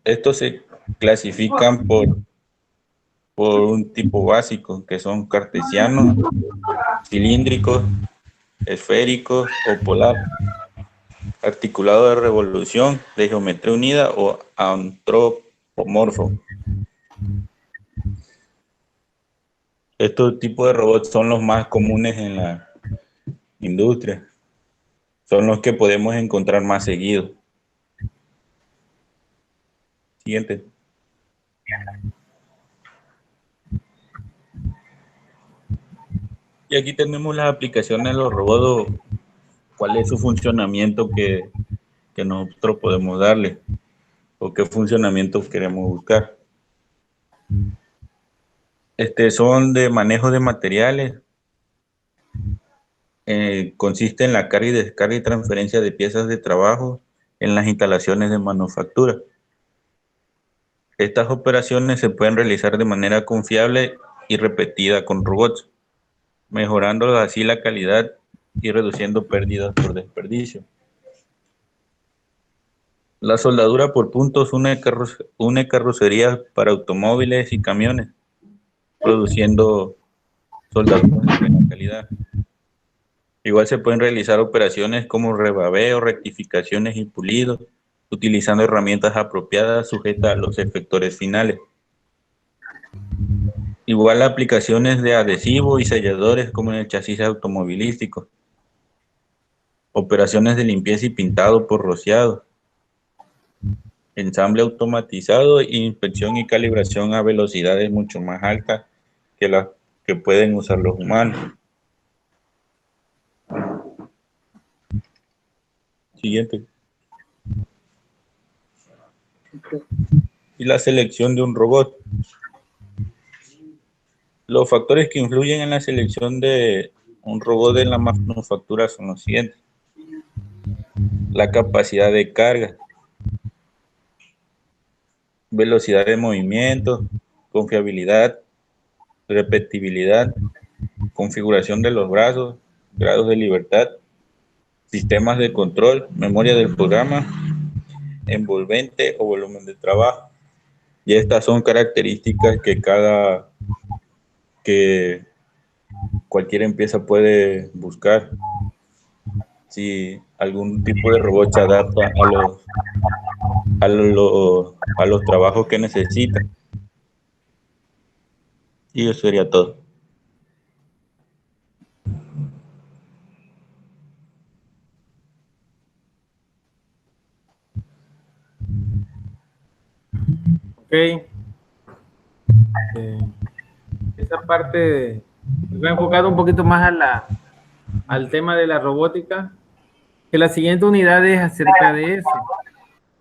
Estos se clasifican por un tipo básico, que son cartesianos, cilíndricos, esféricos o polar, articulado de revolución, de geometría unida o antropomorfo. Estos tipos de robots son los más comunes en la industria. Son los que podemos encontrar más seguido. Siguiente. Y aquí tenemos las aplicaciones de los robots, cuál es su funcionamiento que nosotros podemos darle o qué funcionamiento queremos buscar. Son de manejo de materiales. Consiste en la carga y descarga y transferencia de piezas de trabajo en las instalaciones de manufactura. Estas operaciones se pueden realizar de manera confiable y repetida con robots, mejorando así la calidad y reduciendo pérdidas por desperdicio. La soldadura por puntos une carrocerías para automóviles y camiones, produciendo soldaduras de buena calidad. Igual se pueden realizar operaciones como rebabeo, rectificaciones y pulidos, utilizando herramientas apropiadas sujetas a los efectores finales. Igual aplicaciones de adhesivos y selladores como en el chasis automovilístico. Operaciones de limpieza y pintado por rociado. Ensamble automatizado e inspección y calibración a velocidades mucho más altas que las que pueden usar los humanos. Siguiente. Y la selección de un robot. Los factores que influyen en la selección de un robot en la manufactura son los siguientes: la capacidad de carga, velocidad de movimiento, confiabilidad, repetibilidad, configuración de los brazos, grados de libertad, sistemas de control, memoria del programa, envolvente o volumen de trabajo. Y estas son características que cualquier empresa puede buscar si algún tipo de robot se adapta a los trabajos que necesita. Y eso sería todo. Ok. Esa parte va enfocado un poquito más al tema de la robótica, que la siguiente unidad es acerca de eso.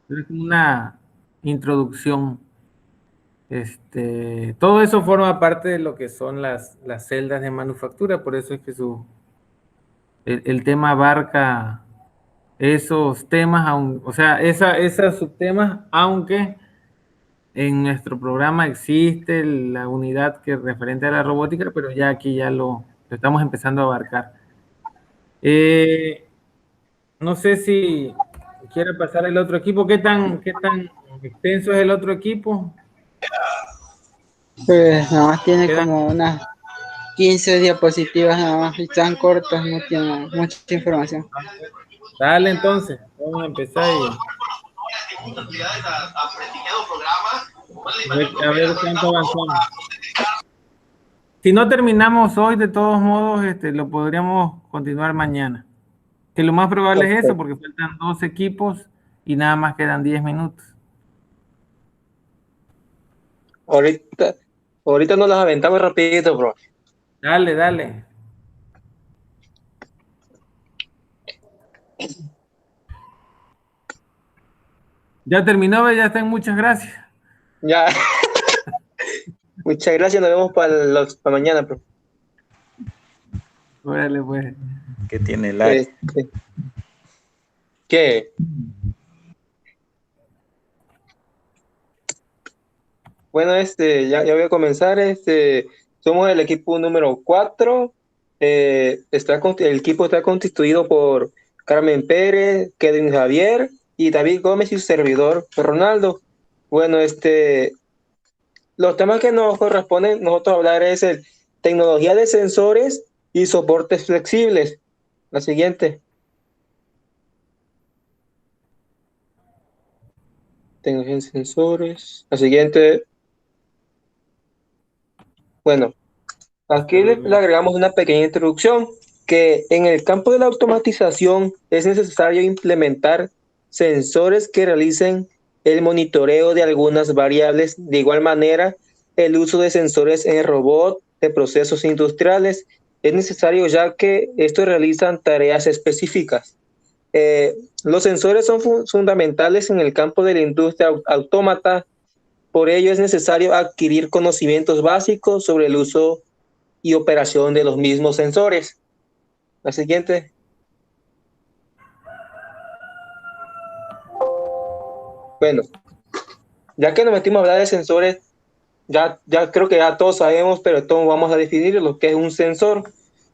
Es una introducción. Todo eso forma parte de lo que son las celdas de manufactura, por eso es que el tema abarca esos temas, o sea, esos subtemas, aunque en nuestro programa existe la unidad que es referente a la robótica, pero ya aquí ya lo estamos empezando a abarcar. No sé si quiere pasar el otro equipo. ¿Qué tan extenso es el otro equipo? Pues nada más tiene como unas 15 diapositivas nada más, y están cortas, no tiene mucha información. Dale entonces, vamos a empezar a ver cuánto avanzamos. Si no terminamos hoy, de todos modos, lo podríamos continuar mañana. Que lo más probable es eso, porque faltan 2 equipos y nada más quedan 10 minutos. Ahorita, Ahorita nos las aventamos rapidito, bro. Dale, dale. Ya terminó, ya están, muchas gracias. Ya. Muchas gracias, nos vemos para mañana, bro. Órale, pues. ¿Qué tiene lag? ¿Qué? Bueno, ya voy a comenzar. Somos el equipo número 4. El equipo está constituido por Carmen Pérez, Kevin Javier y David Gómez y su servidor Ronaldo. Bueno, los temas que nos corresponden nosotros hablar es tecnología de sensores y soportes flexibles. La siguiente. Tecnología de sensores. La siguiente. Bueno, aquí le agregamos una pequeña introducción, que en el campo de la automatización es necesario implementar sensores que realicen el monitoreo de algunas variables. De igual manera, el uso de sensores en robots de procesos industriales es necesario, ya que estos realizan tareas específicas. Los sensores son fundamentales en el campo de la industria autómata. Por ello es necesario adquirir conocimientos básicos sobre el uso y operación de los mismos sensores. La siguiente. Bueno, ya que nos metimos a hablar de sensores, ya creo que ya todos sabemos, pero todos vamos a definir lo que es un sensor.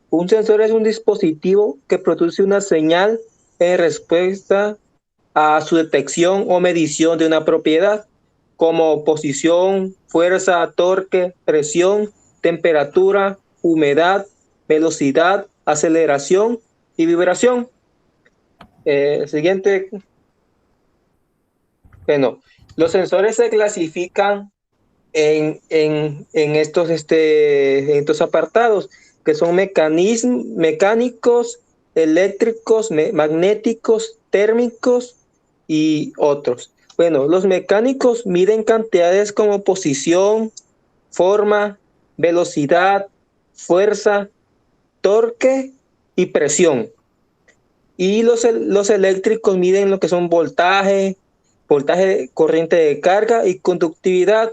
Un sensor es un dispositivo que produce una señal en respuesta a su detección o medición de una propiedad, como posición, fuerza, torque, presión, temperatura, humedad, velocidad, aceleración y vibración. Siguiente. Bueno, los sensores se clasifican en estos apartados, que son mecánicos, eléctricos, magnéticos, térmicos y otros. Bueno, los mecánicos miden cantidades como posición, forma, velocidad, fuerza, torque y presión. Y los eléctricos miden lo que son voltaje, corriente de carga y conductividad.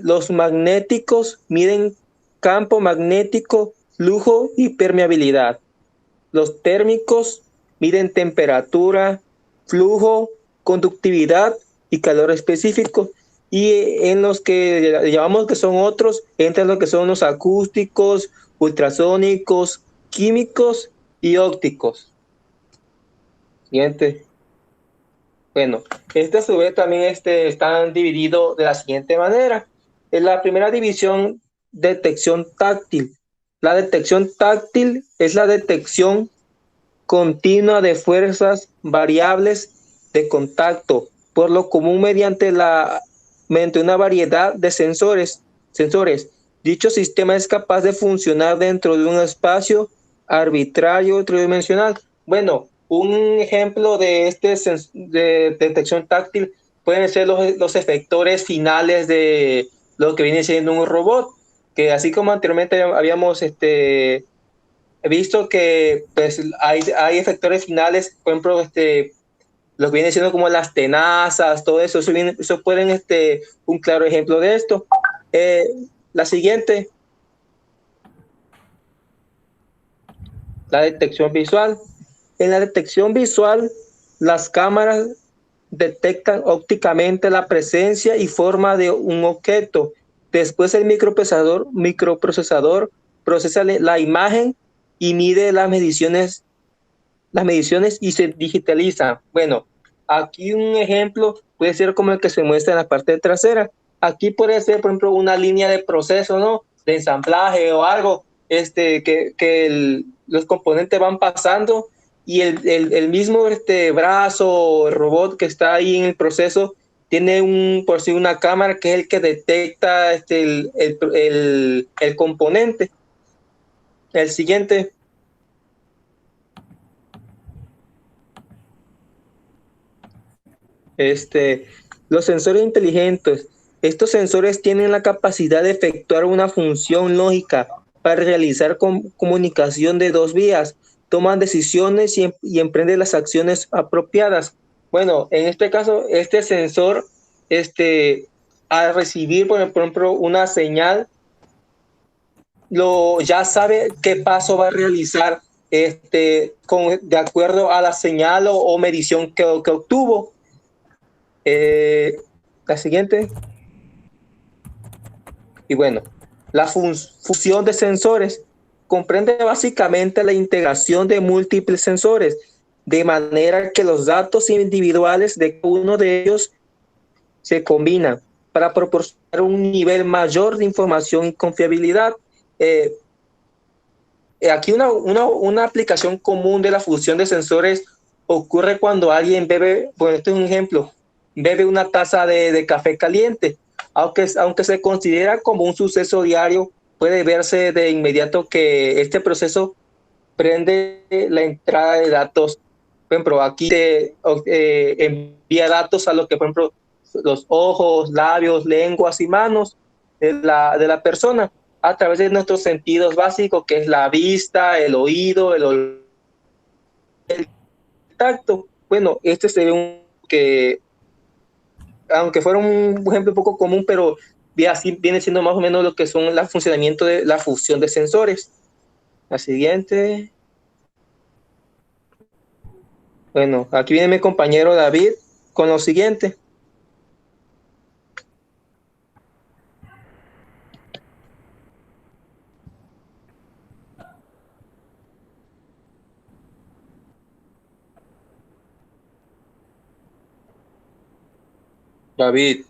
Los magnéticos miden campo magnético, flujo y permeabilidad. Los térmicos miden temperatura, flujo, conductividad y calor específico. Y en los que llamamos que son otros, entran lo que son los acústicos, ultrasónicos, químicos y ópticos. Siguiente. Bueno, a su vez también están divididos de la siguiente manera. En la primera división, detección táctil. La detección táctil es la detección continua de fuerzas variables de contacto, por lo común mediante una variedad de sensores. Dicho sistema es capaz de funcionar dentro de un espacio arbitrario tridimensional. Bueno, un ejemplo de de detección táctil pueden ser los efectores finales de lo que viene siendo un robot, que así como anteriormente habíamos visto que pues, hay efectores finales, por ejemplo, lo que viene siendo como las tenazas, todo eso, eso pueden, un claro ejemplo de esto. La siguiente, la detección visual. En la detección visual, las cámaras detectan ópticamente la presencia y forma de un objeto. Después el microprocesador procesa la imagen y mide las mediciones y se digitaliza. Bueno, aquí un ejemplo puede ser como el que se muestra en la parte trasera. Aquí puede ser, por ejemplo, una línea de proceso, ¿no? De ensamblaje o algo, que los componentes van pasando y el mismo brazo, el robot que está ahí en el proceso, tiene por sí una cámara que es el que detecta el componente. El siguiente. Los sensores inteligentes. Estos sensores tienen la capacidad de efectuar una función lógica para realizar comunicación de dos vías, toman decisiones y emprenden las acciones apropiadas. Bueno, en este caso, este sensor, al recibir, por ejemplo, una señal, ya sabe qué paso va a realizar de acuerdo a la señal o medición que obtuvo. La siguiente. Y bueno, la fusión de sensores comprende básicamente la integración de múltiples sensores, de manera que los datos individuales de uno de ellos se combinan para proporcionar un nivel mayor de información y confiabilidad. Aquí una aplicación común de la fusión de sensores ocurre cuando alguien bebe, bueno, este es un ejemplo, bebe una taza de café caliente. Aunque se considera como un suceso diario, puede verse de inmediato que este proceso prende la entrada de datos. Por ejemplo, aquí envía datos a lo que, por ejemplo, los ojos, labios, lenguas y manos de la persona a través de nuestros sentidos básicos, que es la vista, el oído, el tacto. Bueno, este sería que, aunque fuera un ejemplo un poco común, pero así viene siendo más o menos lo que son el funcionamiento de la fusión de sensores. La siguiente. Bueno, aquí viene mi compañero David con lo siguiente. David.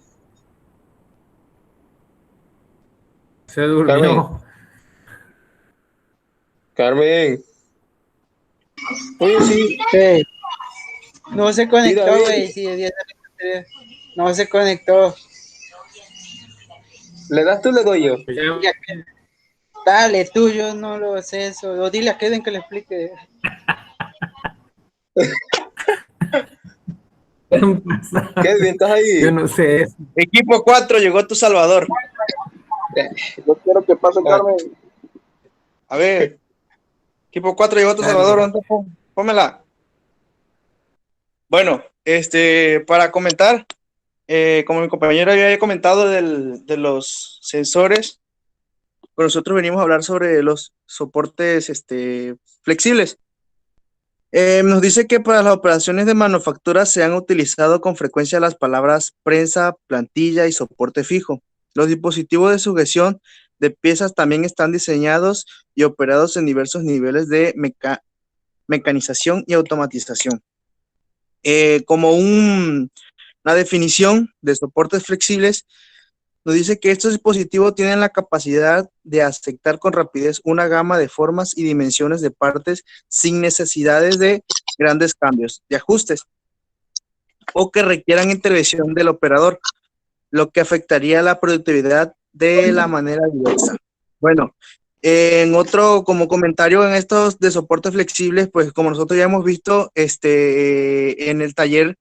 Se durmió. Carmen. Oye, sí. Sí. No se conectó, David. güey. Sí, no se conectó. ¿Le das tú o le doy yo? Dale, tú, yo no lo sé eso. O dile a Kevin que le explique. Kevin, ¿estás ahí? Yo no sé eso. Equipo 4, llegó tu Salvador. Yo quiero que pase, Carmen. A ver. Equipo 4, llegó tu Salvador. Pónmela. Bueno, para comentar, como mi compañero había comentado de los sensores, pues nosotros venimos a hablar sobre los soportes flexibles. Nos dice que para las operaciones de manufactura se han utilizado con frecuencia las palabras prensa, plantilla y soporte fijo. Los dispositivos de sujeción de piezas también están diseñados y operados en diversos niveles de mecanización y automatización. Como una definición de soportes flexibles, nos dice que estos dispositivos tienen la capacidad de aceptar con rapidez una gama de formas y dimensiones de partes sin necesidades de grandes cambios de ajustes o que requieran intervención del operador, lo que afectaría la productividad de la manera diversa. Bueno, en otro como comentario en estos de soportes flexibles, pues como nosotros ya hemos visto en el taller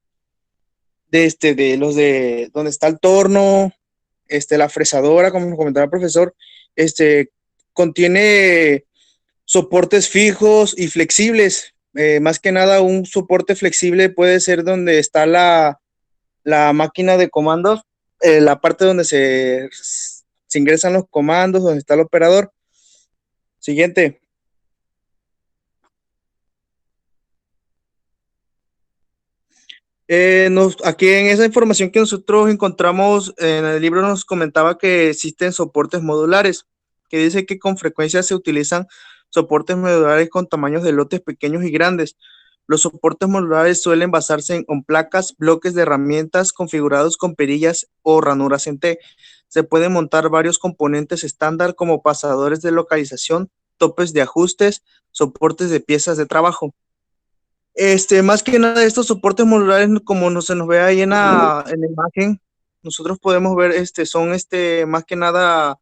de los de donde está el torno, la fresadora, como nos comentaba el profesor, contiene soportes fijos y flexibles. Más que nada, un soporte flexible puede ser donde está la máquina de comandos, la parte donde se ingresan los comandos, donde está el operador. Siguiente. Aquí en esa información que nosotros encontramos en el libro nos comentaba que existen soportes modulares, que dice que con frecuencia se utilizan soportes modulares con tamaños de lotes pequeños y grandes. Los soportes modulares suelen basarse en placas, bloques de herramientas configurados con perillas o ranuras en T. Se pueden montar varios componentes estándar como pasadores de localización, topes de ajustes, soportes de piezas de trabajo. Más que nada estos soportes modulares, como se nos ve ahí en la imagen, nosotros podemos ver, son más que nada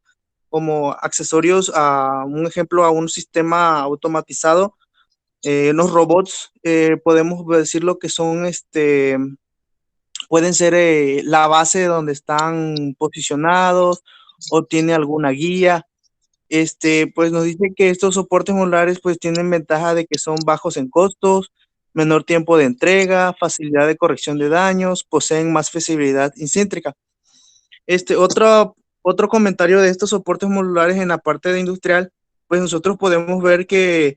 como accesorios a un ejemplo, a un sistema automatizado, los robots, podemos decir lo que son pueden ser la base donde están posicionados o tiene alguna guía. Pues nos dice que estos soportes modulares pues tienen ventaja de que son bajos en costos, menor tiempo de entrega, facilidad de corrección de daños, poseen más flexibilidad incéntrica. Otro comentario de estos soportes modulares en la parte de industrial, pues nosotros podemos ver que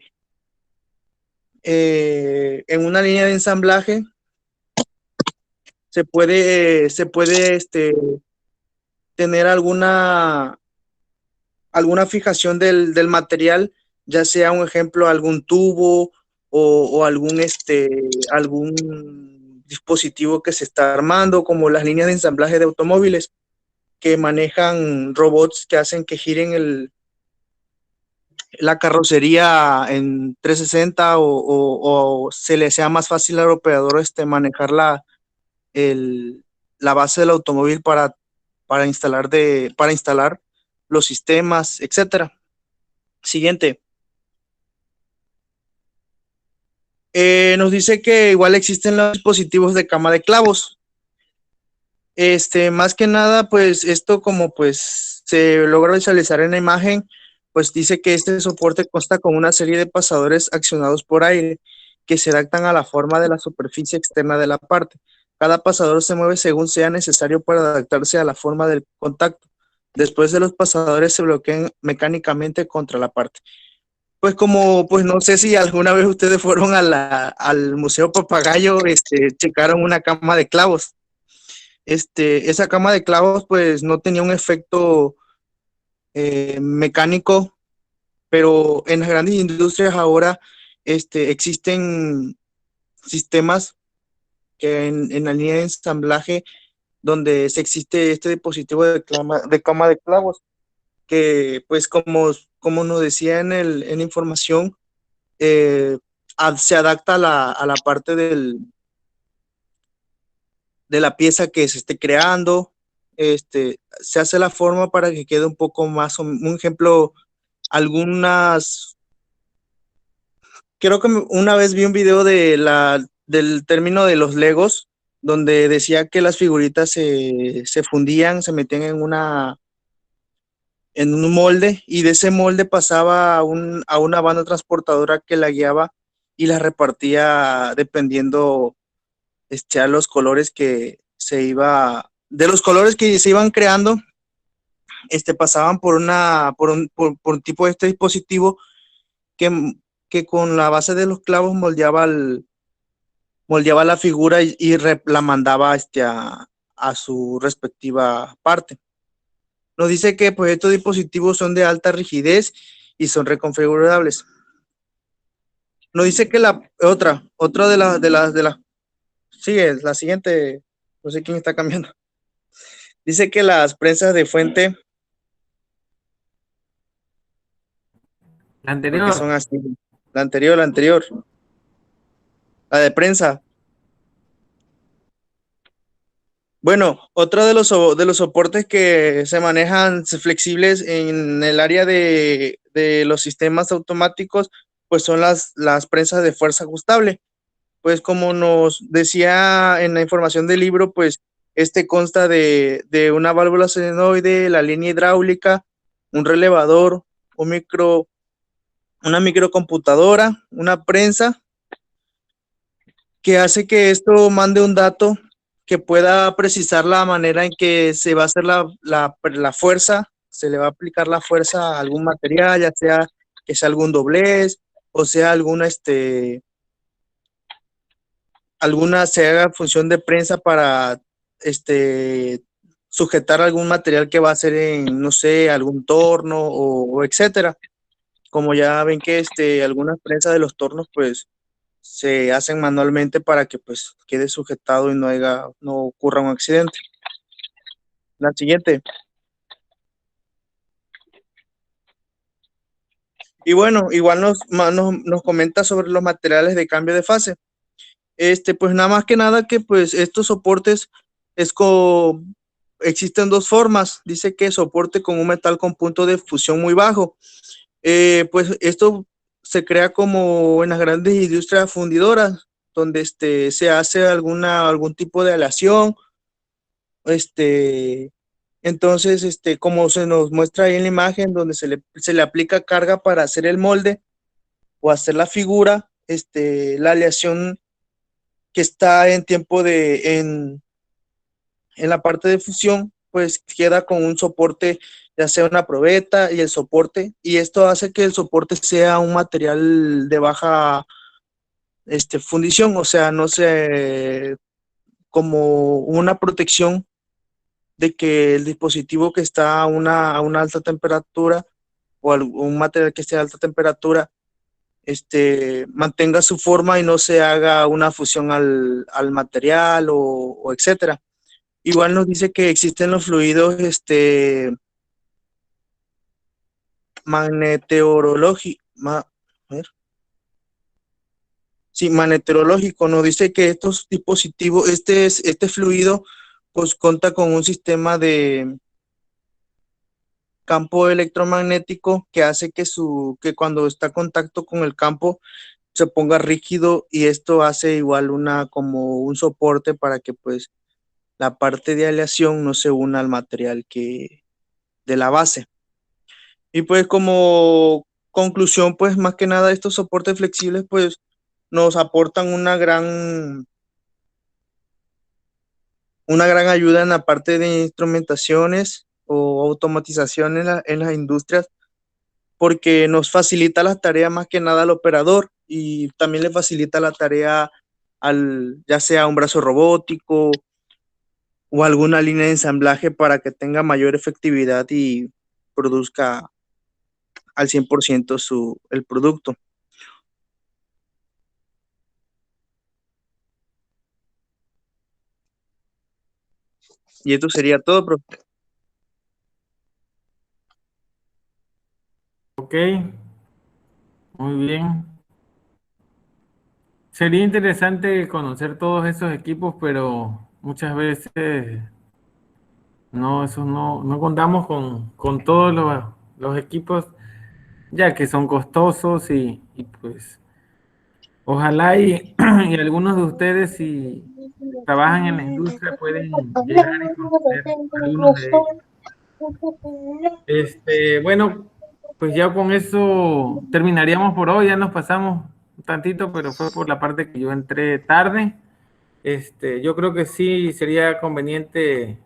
en una línea de ensamblaje se puede tener alguna fijación del material, ya sea un ejemplo, algún tubo o algún dispositivo que se está armando, como las líneas de ensamblaje de automóviles que manejan robots que hacen que giren la carrocería en 360 o se le sea más fácil al operador manejar la base del automóvil para instalar los sistemas, etcétera. Siguiente. Nos dice que igual existen los dispositivos de cama de clavos. Más que nada, pues esto como pues se logra visualizar en la imagen, pues dice que este soporte consta con una serie de pasadores accionados por aire que se adaptan a la forma de la superficie externa de la parte. Cada pasador se mueve según sea necesario para adaptarse a la forma del contacto. Después de los pasadores se bloquean mecánicamente contra la parte. Pues pues no sé si alguna vez ustedes fueron al Museo Papagayo, checaron una cama de clavos. Esa cama de clavos pues no tenía un efecto mecánico, pero en las grandes industrias ahora existen sistemas que en la línea de ensamblaje donde existe este dispositivo de cama de clavos, que pues como nos decía en la información, se adapta a la parte de la pieza que se esté creando, se hace la forma para que quede un poco más, un ejemplo, creo que una vez vi un video del término de los Legos, donde decía que las figuritas se fundían, se metían en un molde, y de ese molde pasaba a una banda transportadora que la guiaba y la repartía dependiendo a los colores de los colores que se iban creando, pasaban por un tipo de dispositivo que con la base de los clavos moldeaba la figura y la mandaba a su respectiva parte. Nos dice que pues estos dispositivos son de alta rigidez y son reconfigurables. Nos dice que otra de las sigue, la siguiente, no sé quién está cambiando. Dice que las prensas de fuente, la anterior, son así. La anterior, la de prensa. Bueno, otro de los soportes que se manejan flexibles en el área de los sistemas automáticos, pues son las prensas de fuerza ajustable. Pues como nos decía en la información del libro, pues consta de una válvula solenoide, la línea hidráulica, un relevador, una microcomputadora, una prensa, que hace que esto mande un dato que pueda precisar la manera en que se va a hacer la fuerza, se le va a aplicar la fuerza a algún material, ya sea que sea algún doblez, o sea se haga función de prensa para sujetar algún material que va a ser en, no sé, algún torno o etcétera. Como ya ven que algunas prensas de los tornos pues se hacen manualmente para que pues quede sujetado y no ocurra un accidente. La siguiente. Y bueno, igual nos comenta sobre los materiales de cambio de fase. Pues nada más que nada que pues estos soportes existen dos formas. Dice que soporte con un metal con punto de fusión muy bajo. Pues esto se crea como en las grandes industrias fundidoras, donde se hace algún tipo de aleación. Entonces, como se nos muestra ahí en la imagen, donde se le aplica carga para hacer el molde o hacer la figura, la aleación que está en la parte de fusión, pues queda con un soporte, ya sea una probeta y el soporte, y esto hace que el soporte sea un material de baja fundición, o sea, no sé, como una protección de que el dispositivo que está a una alta temperatura o un material que esté a alta temperatura mantenga su forma y no se haga una fusión al material o etcétera. Igual nos dice que existen los fluidos magnetorológico. Nos dice que estos dispositivos, este fluido, pues cuenta con un sistema de campo electromagnético que hace que cuando está en contacto con el campo se ponga rígido, y esto hace igual como un soporte para que pues la parte de aleación no se una al material de la base. Y pues como conclusión, pues más que nada estos soportes flexibles pues nos aportan una gran ayuda en la parte de instrumentaciones o automatización en las industrias, porque nos facilita la tarea más que nada al operador, y también le facilita la tarea ya sea un brazo robótico o alguna línea de ensamblaje, para que tenga mayor efectividad y produzca al 100% el producto. Y esto sería todo, profe. Ok, muy bien. Sería interesante conocer todos esos equipos, pero muchas veces no contamos con todos los equipos, ya que son costosos y pues ojalá y algunos de ustedes, si trabajan en la industria, pueden llegar y conocer algunos de ellos. Bueno, pues ya con eso terminaríamos por hoy. Ya nos pasamos un tantito, pero fue por la parte que yo entré tarde. Yo creo que sí sería conveniente